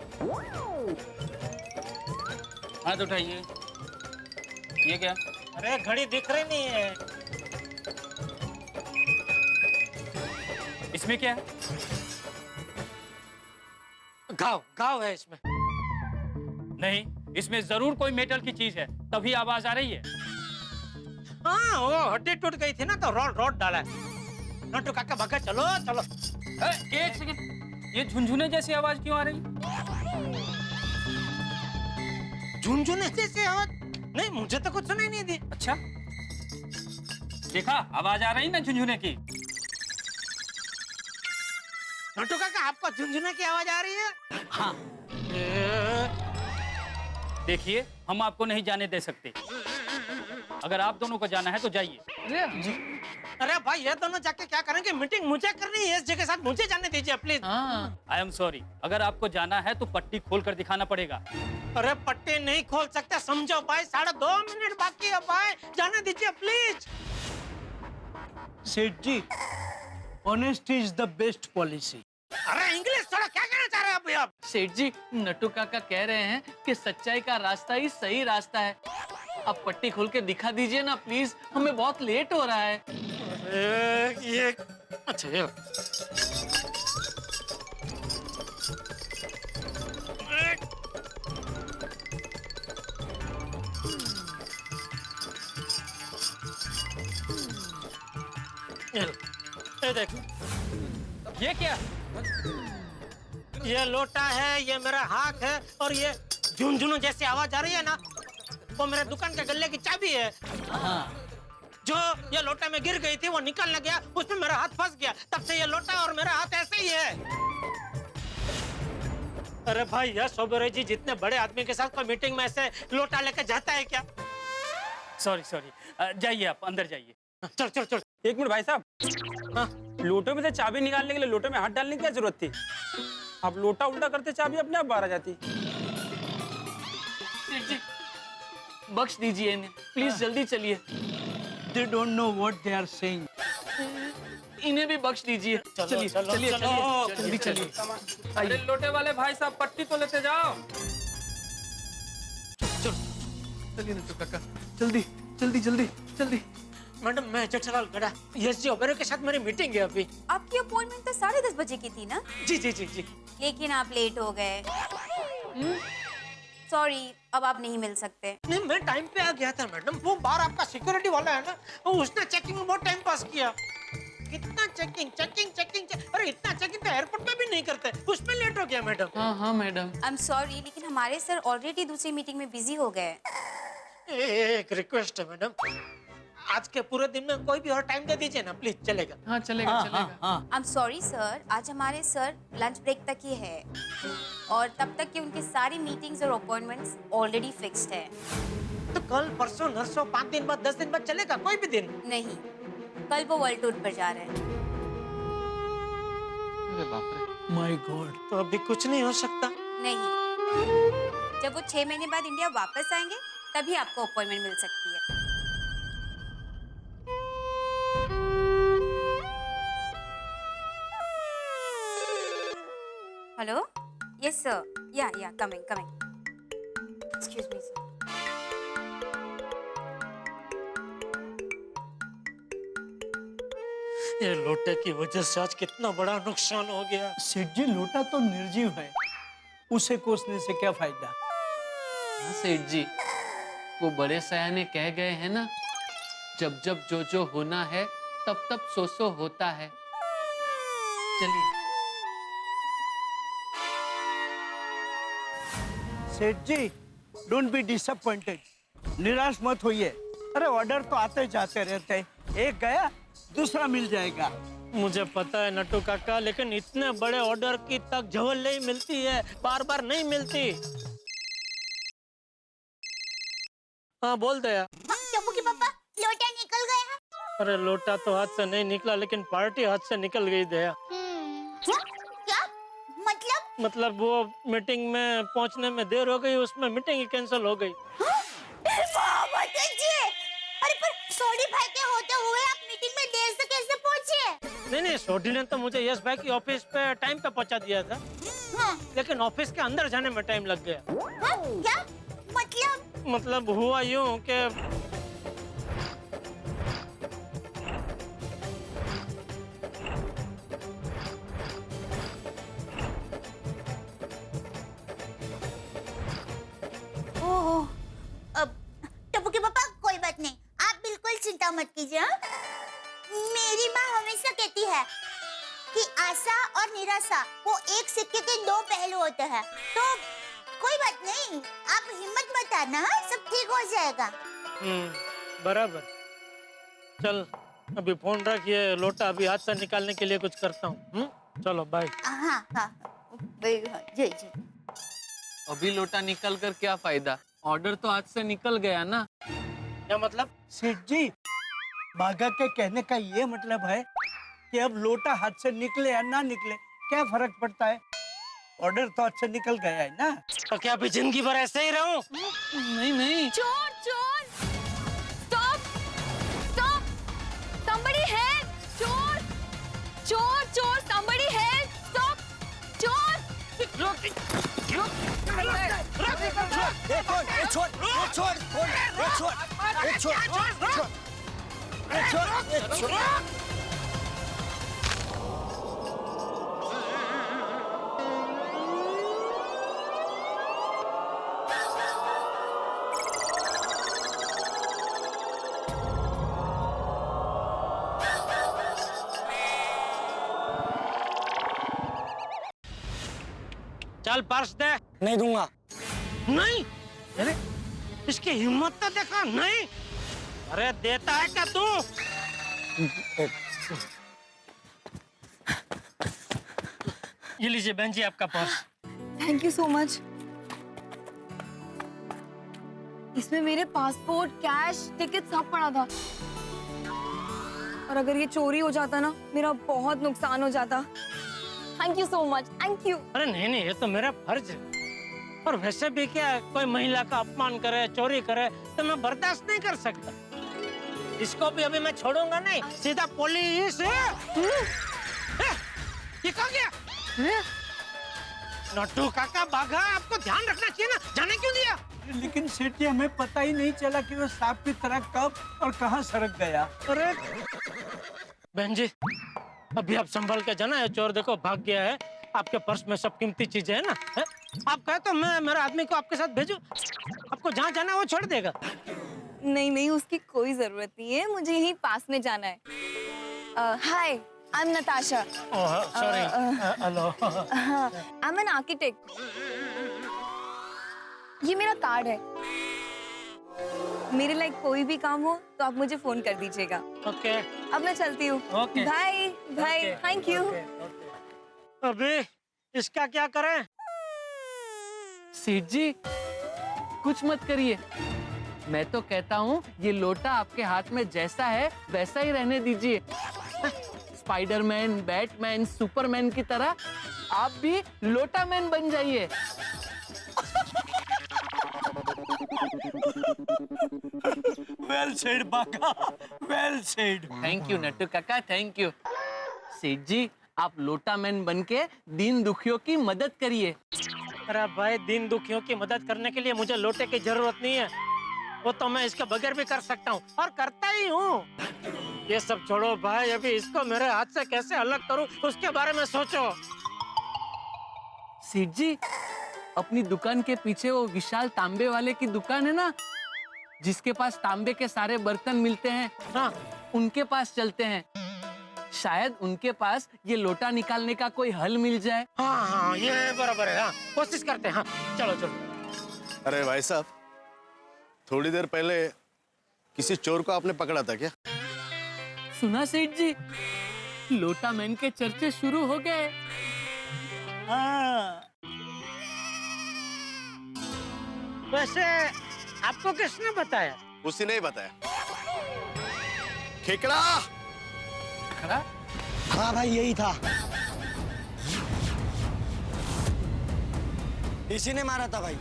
हाथ उठाइए। ये क्या? अरे घड़ी दिख रही नहीं है। इसमें क्या है? घाव घाव है इसमें। नहीं, इसमें जरूर कोई मेटल की चीज है, तभी आवाज आ रही है। हाँ, वो हड्डी टूट गई थी ना तो रॉड रॉड डाला है। नट्टू काका भगा, चलो चलो। एक सेकंड, ये झुनझुने जैसी आवाज क्यों आ रही? झुनझुने जैसी आवाज? नहीं, मुझे तो कुछ सुनाई नहीं दी। अच्छा, देखा आवाज आ रही ना झुनझुने की। नट्टू काका, आपको झुनझुने की आवाज आ रही है? हाँ, देखिए हम आपको नहीं जाने दे सकते। अगर आप दोनों को जाना है तो जाइए। अरे भाई, ये दोनों जाके क्या करेंगे? मीटिंग मुझे करनी है, इस जगह साथ मुझे जाने दीजिए प्लीज। आई एम सॉरी, अगर आपको जाना है तो पट्टी खोल कर दिखाना पड़ेगा। अरे पट्टी नहीं खोल सकते, समझो भाई, 2.5 मिनट बाकी है भाई, जाने दीजिए प्लीज। सेठ जी, honesty is the best policy. अरे इंग्लिश थोड़ा, क्या कहना चाह रहे हैं अभी आप? सेठ जी, नट्टू काका कह रहे हैं कि सच्चाई का रास्ता ही सही रास्ता है। आप पट्टी खोल के दिखा दीजिए ना प्लीज, हमें बहुत लेट हो रहा है। ये अच्छा, ये देखो, ये क्या? ये लोटा है, ये मेरा हाथ है, और ये झुनझुनू जैसी आवाज आ रही है ना, वो मेरे दुकान के गल्ले की चाबी है। जो ये लोटा में गिर गई थी, वो निकल न गया, उसमें मेरा हाथ फंस गया, तब से ये लोटा और मेरा हाथ ऐसे ही है। अरे भाई, यह सोबेरे जी जितने बड़े आदमी के साथ कोई मीटिंग में ऐसे लोटा लेकर जाता है क्या? सॉरी सॉरी, जाइए आप अंदर जाइए। चल चल चल। एक मिनट भाई साहब, हाँ? लोटे में से चाबी निकालने के लिए लोटे में हाथ डालने की क्या जरूरत थी? आप लोटा उल्टा करते चाबी अपने आप बाहर आ जाती। सेठ जी, बख्श दीजिए इन्हें प्लीज, जल्दी चलिए। They don't know what they are saying. इन्हें भी बख्श दीजिए। चलिए चलिए चलिए, जल्दी चलिए। अरे लोटे वाले भाई साहब, पट्टी तो लेते जाओ। चलिए नट्टू काका, जल्दी जल्दी जल्दी जल्दी। मैडम, मैं जेठालाल गड़ा, यस जी ओबेरो के साथ मेरी मीटिंग है अभी। आपकी अपॉइंटमेंट तो 10:30 बजे की थी ना? जी जी जी जी। लेकिन आप लेट हो गए। सॉरी, अब आप नहीं मिल सकते। नहीं, मैं टाइम पे आ गया था मैडम। वो बाहर आपका सिक्योरिटी वाला है ना, उसने चेकिंग में बहुत टाइम पास किया। कितना चेकिंग चेकिंग चेकिंग, अरे इतना चेकिंग तो एयरपोर्ट पे भी नहीं करते, उसमें लेट हो गया मैडम। हाँ हाँ मैडम। आई एम सॉरी, लेकिन हमारे सर ऑलरेडी दूसरी मीटिंग में बिजी हो गए। एक रिक्वेस्ट है मैडम, आज के पूरे दिन में कोई भी और टाइम दे दीजिए ना प्लीज, चलेगा? हाँ चलेगा चलेगा। आई एम सॉरी सर, आज हमारे सर लंच ब्रेक तक ही है, और तब तक की उनकी सारी मीटिंग्स और अपॉइंटमेंट्स ऑलरेडी फिक्स्ड है। तो कल परसों नरसों 5 दिन बाद 10 दिन बाद चलेगा, कोई भी दिन? नहीं, कल वो वर्ल्ड टूर पर जा रहे हैं। अरे बाप रे। My God. तो अभी कुछ नहीं हो सकता? नहीं, जब वो 6 महीने बाद इंडिया वापस आएंगे तभी आपको अपॉइंटमेंट मिल सकती है। हेलो, यस सर, या कमिंग एक्सक्यूज मी सर। ये लोटे की वजह से आज कितना बड़ा नुकसान हो गया। सेठ जी, लोटा तो निर्जीव है, उसे कोसने से क्या फायदा? हाँ सेठ जी, वो बड़े सयाने कह गए हैं ना, जब जब जो होना है तब तब सो होता है। चलिए। सेठ जी, डोंट बी डिसअपॉइंटेड, निराश मत होइए। अरे ऑर्डर तो आते जाते रहते हैं, एक गया दूसरा मिल जाएगा। मुझे पता है नट्टू काका, लेकिन इतने बड़े ऑर्डर की तक झवल नहीं मिलती है, बार बार नहीं मिलती। हाँ बोल दे यार। टप्पू के पापा, लोटा निकल गया। अरे लोटा तो हाथ से नहीं निकला, लेकिन पार्टी हाथ से निकल गई दया। क्या मतलब? मतलब वो मीटिंग में पहुंचने में देर हो गई, उसमें मीटिंग ही कैंसिल हो गई। अरे पर सोडी भाई के होते हुए आप मीटिंग में देर से कैसे पहुंचे? नहीं, सोडी ने तो मुझे यश भाई की ऑफिस पे टाइम पे पहुंचा दिया था। हाँ। लेकिन ऑफिस के अंदर जाने में टाइम लग गया। हाँ? क्या मतलब हुआ यूं कि ओहो, अब टप्पू के पापा कोई बात नहीं, आप बिल्कुल चिंता मत कीजिए। हाँ? मेरी माँ हमेशा कहती है कि आशा और निराशा वो एक सिक्के के दो पहलू होते हैं, तो कोई बात नहीं, आप हिम्मत मत आना, सब ठीक हो जाएगा। बराबर। चल अभी फोन रख, ये लोटा अभी हाथ से निकालने के लिए कुछ करता हूँ। चलो बाय। हाँ हाँ, जी जी। अभी लोटा निकल कर क्या फायदा, ऑर्डर तो हाथ से निकल गया ना। क्या मतलब? सेठ जी, बाघा के कहने का ये मतलब है कि अब लोटा हाथ से निकले या ना निकले क्या फर्क पड़ता है, ऑर्डर तो हाथ से निकल गया है ना। तो क्या अभी जिंदगी भर ऐसे ही रहूं? नहीं नहीं। चोर चोर, स्टॉप स्टॉप, somebody help, चोर चोर चोर, somebody help, stop, चोर। चल पर्स दे। नहीं दूंगा। नहीं? अरे इसकी हिम्मत तो देखो। नहीं, अरे देता है क्या तू? ये लीजिए बहन जी आपका purse. Thank you so much. इसमें मेरे पासपोर्ट, कैश, टिकट सब पड़ा था, और अगर ये चोरी हो जाता ना, मेरा बहुत नुकसान हो जाता। Thank you so much, thank you. अरे नहीं नहीं, ये तो मेरा फर्ज है, और वैसे भी क्या कोई महिला का अपमान करे, चोरी करे तो मैं बर्दाश्त नहीं कर सकता। इसको भी अभी मैं छोड़ूंगा नहीं, सीधा पुलिस। ये कहाँ गया? नट्टू काका, बाघा, आपको ध्यान रखना चाहिए ना, जाने क्यों दिया? लेकिन सेठ जी, हमें पता ही नहीं चला कि वो सांप की तरह कब और कहाँ सड़क गया। अरे बहन जी, अभी आप संभल के जाना, है चोर देखो भाग गया है। आपके पर्स में सब कीमती चीजें है ना, है? आप कहे तो मैं मेरे आदमी को आपके साथ भेजूं, आपको जहाँ जाना है वो छोड़ देगा। नहीं नहीं, उसकी कोई जरूरत नहीं है, मुझे यहीं पास में जाना है। Hi, I am Natasha. Sorry, hello. I am an architect. ये मेरा कार्ड है, मेरे लाइक कोई भी काम हो तो आप मुझे फोन कर दीजिएगा। ओके। अब मैं चलती हूँ। Okay. Bye bye, thank you. अभी इसका क्या करें? सेठ जी कुछ मत करिए, मैं तो कहता हूँ ये लोटा आपके हाथ में जैसा है वैसा ही रहने दीजिए। स्पाइडरमैन, बैटमैन, सुपरमैन की तरह आप भी लोटा मैन बन जाइए। Well said Bagha, well said. Thank you Nattu Kaka, thank you. सेठ जी, आप लोटा मैन बन के दीन दुखियों की मदद करिए। अरे भाई, दीन दुखियों की मदद करने के लिए मुझे लोटे की जरूरत नहीं है, वो तो मैं इसके बगैर भी कर सकता हूँ और करता ही हूँ। ये सब छोड़ो भाई, अभी इसको मेरे हाथ से कैसे अलग करूँ उसके बारे में सोचो। सेठ जी, अपनी दुकान के पीछे वो विशाल तांबे वाले की दुकान है ना, जिसके पास तांबे के सारे बर्तन मिलते हैं, हाँ, उनके पास चलते हैं। शायद उनके पास ये लोटा निकालने का कोई हल मिल जाए। हाँ हाँ, ये बराबर है। हाँ, कोशिश करते हैं। हाँ, चलो चलो। अरे भाई साहब, थोड़ी देर पहले किसी चोर को आपने पकड़ा था क्या? सुना सेठ जी, लोटा मैन के चर्चे शुरू हो गए। हाँ। वैसे आपको किसने बताया? उसी ने ही बताया। खेकड़ा। हाँ भाई, यही था, इसी ने मारा था भाई।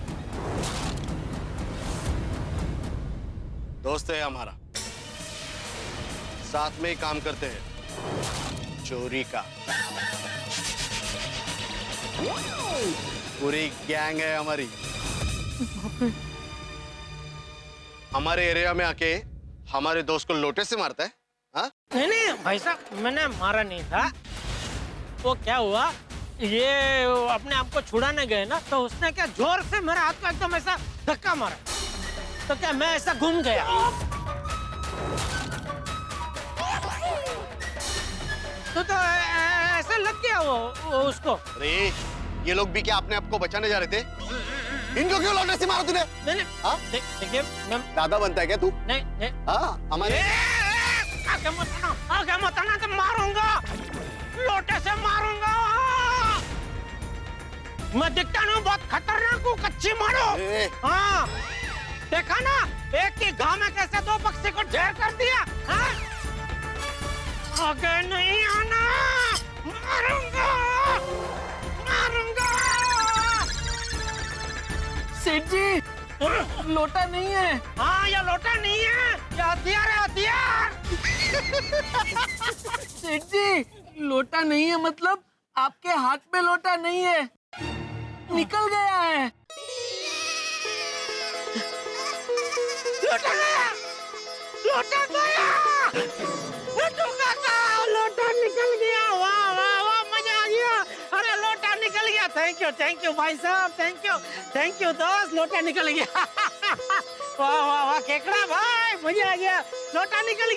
दोस्त है हमारा, साथ में ही काम करते हैं चोरी का। पूरी गैंग है हमारी। हमारे एरिया में आके हमारे दोस्त को लोटे से मारता है। हाँ? नहीं नहीं भाई साहब, मैंने मारा नहीं था। वो क्या हुआ, ये अपने आप को छुड़ाने गए ना, तो उसने क्या जोर से मेरे हाथ को एकदम ऐसा धक्का मारा, तो क्या मैं ऐसा घूम गया। तो ऐसे लग गया वो उसको। अरे ये लोग भी क्या अपने आप को बचाने जा रहे थे? इनको क्यों लौटे से मारा तूने? देखिए दादा बनता है क्या तू? नहीं हाँ हमारे आगे मत आना तो मारूंगा, लोटे से मारूंगा। मैं दिखता नहीं बहुत खतरनाक हूँ, कच्ची मारो। हाँ देखा ना, एक ही घाव में कैसे दो पक्षी को ढेर कर दिया। हाँ? आगे नहीं आना, मारूंगा मारूंगा। सेठ जी, लोटा नहीं है। हाँ ये लोटा नहीं है, ये हथियार है, हथियार। सेठ जी, लोटा नहीं है मतलब आपके हाथ में लोटा नहीं है, निकल गया है। लोटा गया, लोटा गया, लोटा निकल गया। वाह वाह वाह, मजा आ गया। अरे लोटा निकल गया, थैंक यू भाई साहब, थैंक यू दोस्त, लोटा निकल गया। वाह वाह वाह केकड़ा भाई, मजा आ गया, लोटा निकल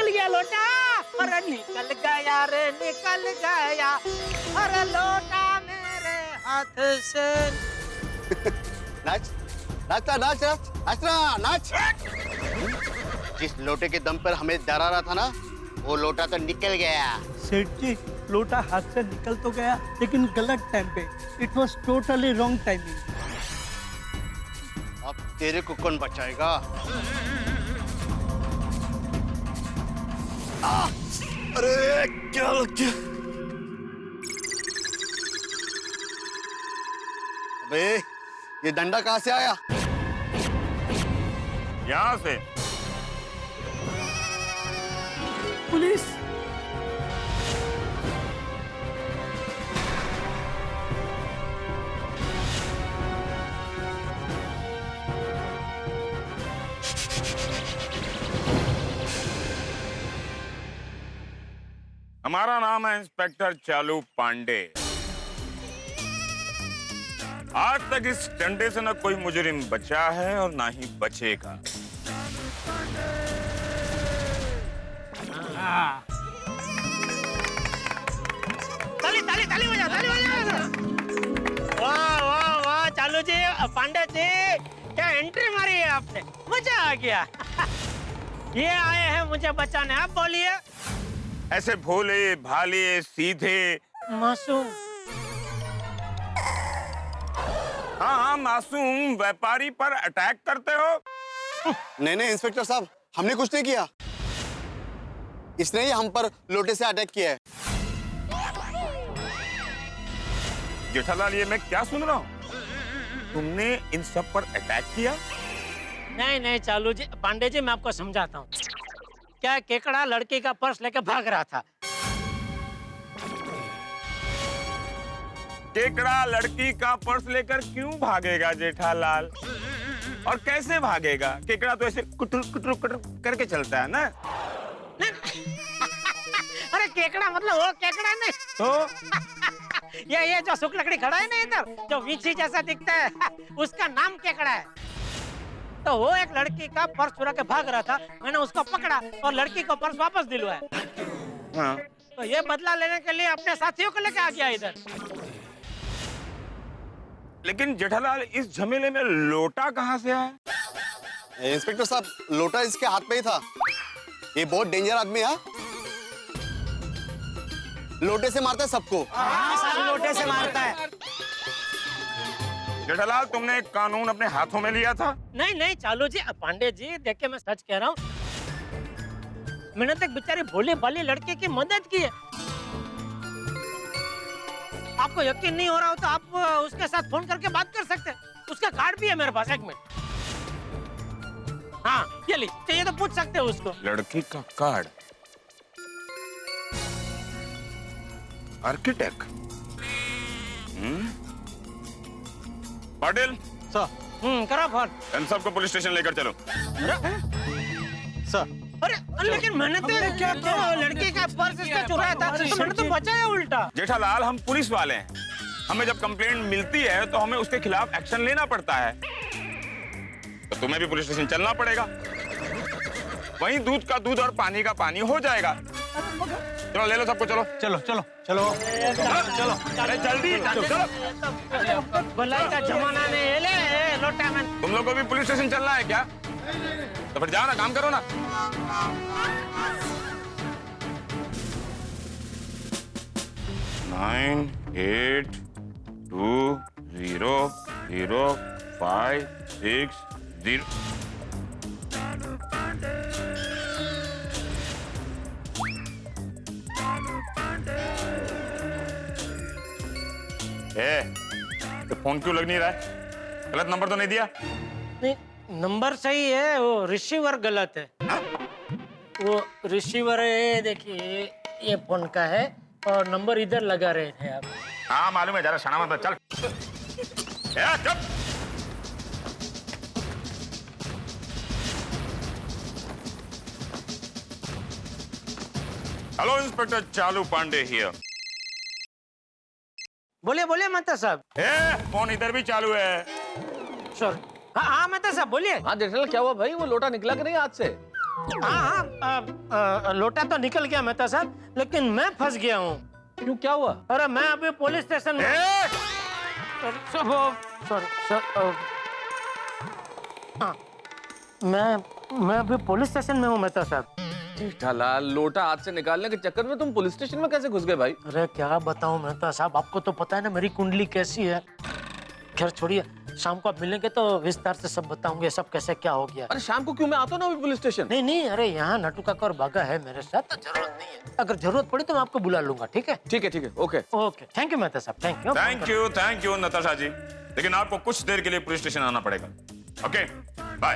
गया लोटा। अरे निकल गया रे, निकल गया, अरे लोटा मेरे हाथ से। नाच नाचता नाच नाच नाच। जिस लोटे के दम पर हमें डरा रहा था ना, वो लोटा तो निकल गया। सेठ जी, लोटा हाथ से निकल तो गया, लेकिन गलत टाइम पे। It was totally wrong timing. अब तेरे को कौन बचाएगा? अरे क्या लग गया? अबे ये डंडा कहाँ से आया? यहाँ से। पुलिस। हमारा नाम है इंस्पेक्टर चालू पांडे। आज तक इस डंडे से न कोई मुजरिम बचा है और ना ही बचेगा। ताली बजा। वाह वाह वाह चालू जी, पांडे जी, क्या एंट्री मारी है आपने, मजा आ गया। ये आए हैं मुझे बचाने, आप बोलिए। ऐसे भोले भाले सीधे मासूम। हाँ मासूम व्यापारी पर अटैक करते हो। नहीं इंस्पेक्टर साहब, हमने कुछ नहीं किया, इसने ही हम पर लोटे से अटैक किया है। जेठालाल, ये मैं क्या सुन रहा हूँ? तुमने इन सब पर अटैक किया? नहीं चालू जी, पांडे जी मैं आपको समझाता हूँ। क्या केकड़ा लड़की का पर्स लेके भाग रहा था। केकड़ा लड़की का पर्स लेकर क्यों भागेगा जेठालाल? और कैसे भागेगा? केकड़ा तो ऐसे कुटुर कुटुर कुटुर करके चलता है ना। अरे केकड़ा मतलब वो केकड़ा नहीं तो ये जो सुख लकड़ी खड़ा है ना इधर, जो वींची जैसा दिखता है, उसका नाम केकड़ा है। तो वो एक लड़की का पर्स चुरा के भाग रहा था, मैंने उसको पकड़ा और लड़की को पर्स वापस दिलवाया। हाँ। तो ये बदला लेने के लिए अपने साथियों को लेके आ गया इधर। लेकिन जेठालाल, इस झमेले में लोटा कहाँ से आया? इंस्पेक्टर साहब, लोटा इसके हाथ में ही था। ये बहुत डेंजर आदमी है। लोटे से मारता है सबको। लोटे से मारता है। जेठालाल, तुमने एक कानून अपने हाथों में लिया था? नहीं चालू जी, पांडे जी देखिए, मैं सच कह रहा हूँ। मैंने तो बेचारी भोली भाली लड़के की मदद की है। आपको यकीन नहीं हो रहा हो तो आप उसके साथ फोन करके बात कर सकते हैं। उसका कार्ड भी है मेरे पास, 1 मिनट। हाँ ये ली, चाहिए तो पूछ सकते हो उसको। लड़की का कार्ड? आर्किटेक्ट? पाटिल सर। करो फोन। इन सबको पुलिस स्टेशन लेकर चलो। सर। अरे लेकिन मैंने तो क्या लड़की का पर्स इसका चुराया था, तो मैंने तो बचाया उल्टा। जेठालाल, हम पुलिस वाले हैं, हमें जब कंप्लेंट मिलती है तो हमें उसके खिलाफ एक्शन लेना पड़ता है। तो तुम्हें भी पुलिस स्टेशन चलना पड़ेगा, वहीं दूध का दूध और पानी का पानी हो जाएगा। चलो ले लो सबको, चलो चलो चलो चलो चलो, अरे जल्दी चलो। भलाई का जमाना नहीं, ले लोटा में। तुम लोग को भी पुलिस स्टेशन चलना है क्या? तो फिर जाओ ना, काम करो ना। 98200560। तो फोन क्यों लग नहीं रहा है? गलत नंबर तो नहीं दिया? नहीं, नंबर सही है, वो रिसीवर गलत है। वो रिसीवर है, देखिए ये फोन का है और नंबर इधर लगा रहे थे आप। हाँ मालूम है, जरा शाना मत चल। चुप। हेलो इंस्पेक्टर चालू पांडे हियर। बोलिए बोलिए मेहता साहब। फोन इधर भी चालू है। सॉरी। हाँ मेहता साहब बोलिए। हाँ जेठालाल, क्या हुआ भाई? वो लोटा निकला कि नहीं हाथ से? हाँ, लोटा तो निकल गया मेहता साहब, लेकिन मैं फंस गया हूँ। क्यों, क्या हुआ? अरे मैं अभी पुलिस स्टेशन में। सॉरी सर, हाँ मैं अभी पुलिस स्टेशन में हूँ मेहता साहब। जेठालाल, लोटा हाथ से निकालने के चक्कर में तुम पुलिस स्टेशन में कैसे घुस गए भाई? अरे क्या बताऊं मेहता साहब, आपको तो पता है ना मेरी कुंडली कैसी है। खैर छोड़िए, शाम को आप मिलेंगे तो विस्तार से सब बताऊंगे, सब कैसे क्या हो गया। अरे शाम को क्यों? मैं आता हूँ ना पुलिस स्टेशन। नहीं, अरे यहाँ नटू काका और बागा है मेरे साथ, तो जरूरत नहीं है। अगर जरूरत पड़ी तो मैं आपको बुला लूंगा, ठीक है? ठीक है, okay okay, thank you Mehta साहब, थैंक यू नताशा जी, लेकिन आपको कुछ देर के लिए पुलिस स्टेशन आना पड़ेगा। Okay bye.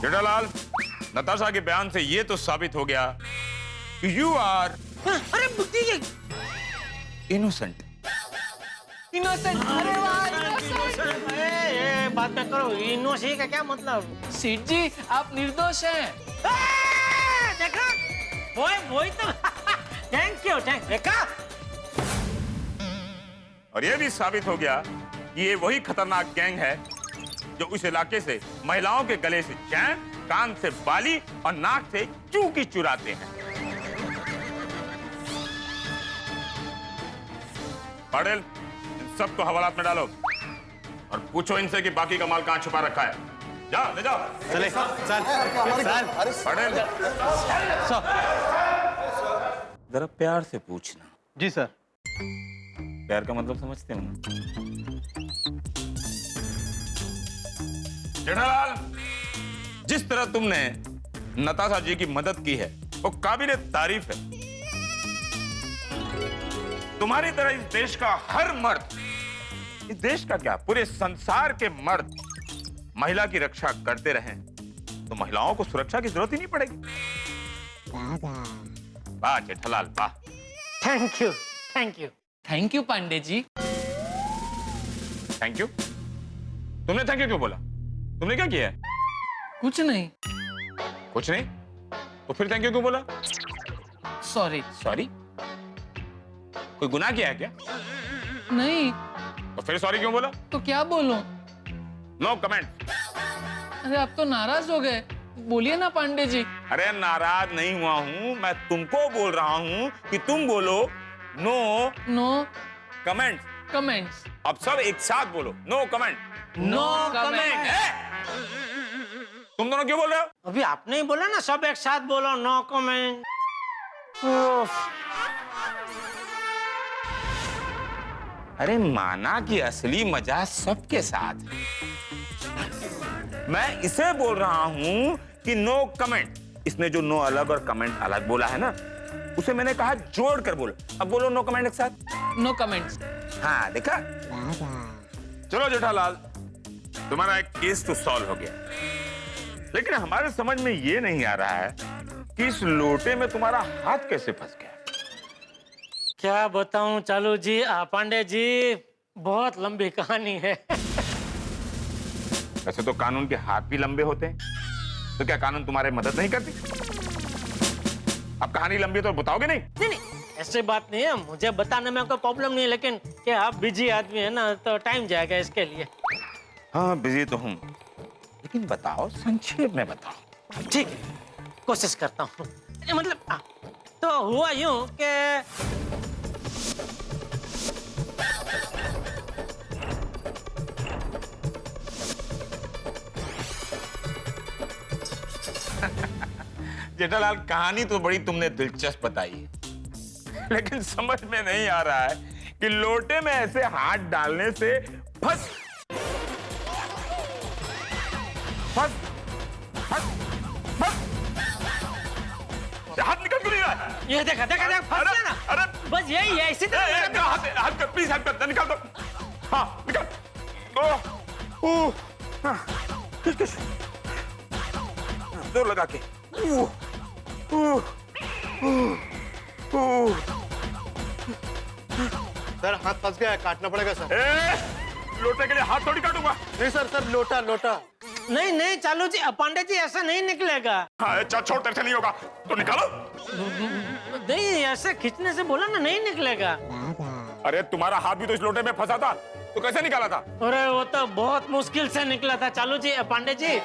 जेठालाल, नताशा के बयान से ये तो साबित हो गया कि यू आर अरे बुद्धि इनोसेंट। अरे वाह, बात क्या करो, इनोसेंट का क्या मतलब? सेठ जी, आप निर्दोष हैं। देखा, वही तो। थैंक यू, देखा। और ये भी साबित हो गया कि ये वही खतरनाक गैंग है जो उस इलाके से महिलाओं के गले से चैन, कान से बाली और नाक से चूकी चुराते हैं। पटेल, इन सबको हवालात में डालो और पूछो इनसे कि बाकी का माल कहां छुपा रखा है। जाओ, ले जाओ। चले पटेल, जरा प्यार से पूछना। जी सर। प्यार का मतलब समझते हो ना? जेठालाल, जिस तरह तुमने नताशा जी की मदद की है वो काबिले तारीफ है। तुम्हारी तरह इस देश का हर मर्द, इस देश का क्या पूरे संसार के मर्द महिला की रक्षा करते रहें तो महिलाओं को सुरक्षा की जरूरत ही नहीं पड़ेगी। वाह जेठालाल, वाह। Thank you. Thank you Pandey ji. Thank you? तुमने थैंक यू क्यों बोला? तुमने क्या किया है? कुछ नहीं। कुछ नहीं? तो फिर थैंक यू क्यों बोला? सॉरी। कोई गुनाह किया है क्या? नहीं। तो फिर सॉरी क्यों बोला? तो क्या बोलूं? No comment. अरे आप तो नाराज हो गए, बोलिए ना पांडे जी। अरे नाराज नहीं हुआ हूं, मैं तुमको बोल रहा हूं कि तुम बोलो नो कमेंट्स। अब सब एक साथ बोलो, नो कमेंट। तुम दोनों क्यों बोल रहे हो? अभी आपने ही बोला ना, सब एक साथ बोलो, नो कमेंट। अरे माना कि असली मजा सबके साथ है। मैं इसे बोल रहा हूं कि नो कमेंट। इसने जो नो अलग और कमेंट अलग बोला है ना, उसे मैंने कहा जोड़ कर बोलो। अब बोलो नो कमेंट एक साथ। No comments. हाँ देखा? चलो जेठालाल, तुम्हारा एक केस तो सॉल्व हो गया, लेकिन हमारे समझ में ये नहीं आ रहा है कि इस लोटे में तुम्हारा हाथ कैसे फंस गया। क्या बताऊं चालू जी, पांडे जी, बहुत लंबी कहानी है। वैसे तो कानून के हाथ भी लंबे होते हैं, तो क्या कानून तुम्हारे मदद नहीं करती? अब कहानी लंबी है तो बताओगे नहीं? नहीं नहीं, ऐसी बात नहीं है, मुझे बताने में कोई प्रॉब्लम नहीं है, लेकिन क्या आप बिजी आदमी है ना, तो टाइम जाएगा इसके लिए। हाँ बिजी तो हूँ, लेकिन बताओ, संक्षेप में बताओ। ठीक है, कोशिश करता हूँ। मतलब तो हुआ यूं कि जेठालाल, कहानी तो बड़ी तुमने दिलचस्प बताई है, लेकिन समझ में नहीं आ रहा है कि लोटे में ऐसे हाथ डालने से फंस फंस फंस फंस हाथ निकल क्यों नहीं रहा है? ये देखा देखा देखा, फंस गया ना। अरे बस यही है, इसी तरह हाथ कर प्लीज, हाथ कर, निकाल दो। हाँ निकाल। जोर लगा के। सर हाथ फंस गया है, काटना पड़ेगा सर। लोटे के लिए हाथ थोड़ी काटूंगा। नहीं सर, सर लोटा लोटा। नहीं नहीं चालू जी, पांडे जी ऐसा नहीं निकलेगा। हाँ छोड़, तेरे से नहीं होगा तो निकालो। नहीं ऐसे खींचने से बोला ना, नहीं निकलेगा। अरे तुम्हारा हाथ भी तो इस लोटे में फंसा था, तो कैसे निकाला था? अरे वो तो बहुत मुश्किल से निकला था चालू जी, पांडे जी।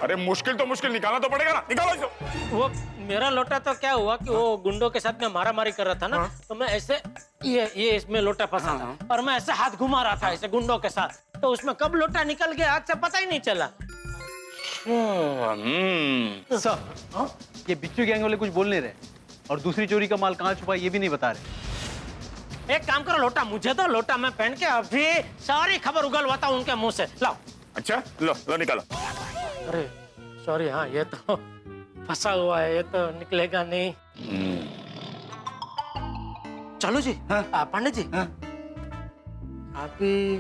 अरे मुश्किल तो मुश्किल, निकालना तो पड़ेगा ना, निकालो इसे। वो मेरा लोटा तो क्या हुआ कि वो गुंडों के साथ में मारामारी कर रहा था ना, तो मैं ऐसे ये इसमें लोटा फंसा था, और मैं ऐसे हाथ घुमा रहा था ऐसे गुंडों के साथ, तो उसमें कब लोटा निकल गया हाथ से पता ही नहीं चला। सर, ये बिच्छू गैंग वाले कुछ बोल नहीं रहे, और दूसरी चोरी का माल कहाँ छुपा ये भी नहीं बता रहे। एक काम करो, लोटा मुझे दो, लोटा मैं पहन के अभी सारी खबर उगलवाता हूँ उनके मुंह से। लाओ। अच्छा लो निकालो। अरे सॉरी, हाँ ये तो फंसा हुआ है, ये तो निकलेगा नहीं। चलो जी। हाँ? पांडे जी। हाँ? आप ही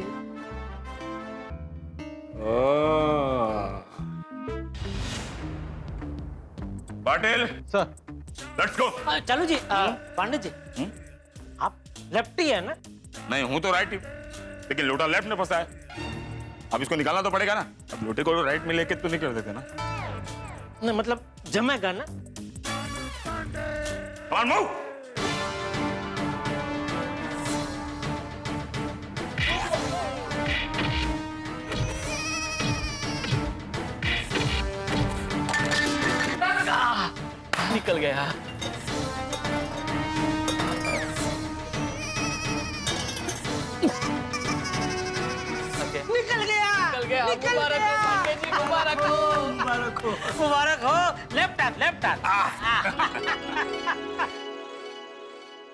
पाटिल सर, लेट्स गो। चलो जी। पांडे जी, आप लेफ्टी है ना? नहीं हूं तो राइट ही, लेकिन लोटा लेफ्ट में फंसा है, अब इसको निकालना तो पड़ेगा ना। अब लोटे को राइट में लेके तो नहीं कर देते ना। नहीं मतलब जमेगा ना। Come on, move! निकल गया। निकल गया। मुबारक हो पांडे जी, मुबारक हो। मुबारक हो। लेफ्ट हाथ, लेफ्ट हाथ।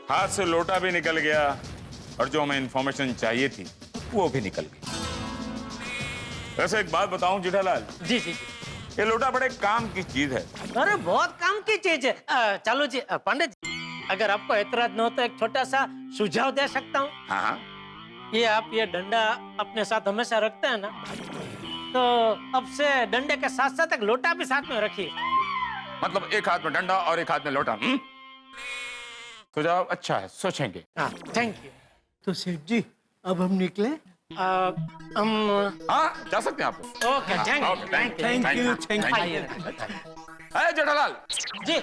हाथ से लोटा भी निकल गया, और जो हमें इंफॉर्मेशन चाहिए थी वो भी निकल गई। वैसे एक बात बताऊं जेठालाल। जी जी। ये लोटा बड़े काम की चीज है। अरे बहुत काम की चीज है। चलो जी पंडित जी, अगर आपको एतराज न हो तो एक छोटा सा सुझाव दे सकता हूँ। हाँ। ये आप ये डंडा अपने साथ हमेशा रखते हैं ना, तो अब से डंडे के साथ साथ एक लोटा भी साथ में रखिए। मतलब एक हाथ में डंडा और एक हाथ में लोटा। सुझाव अच्छा है, सोचेंगे। Thank you. तो सेठ जी अब हम निकले? हम हाँ जा सकते हैं आप। Okay, thank you. Jethalal ji.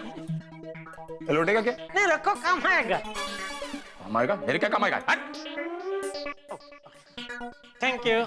लोटे का क्या? नहीं रखो, काम आएगा। काम आएगा? मेरे क्या काम आएगा? Thank you.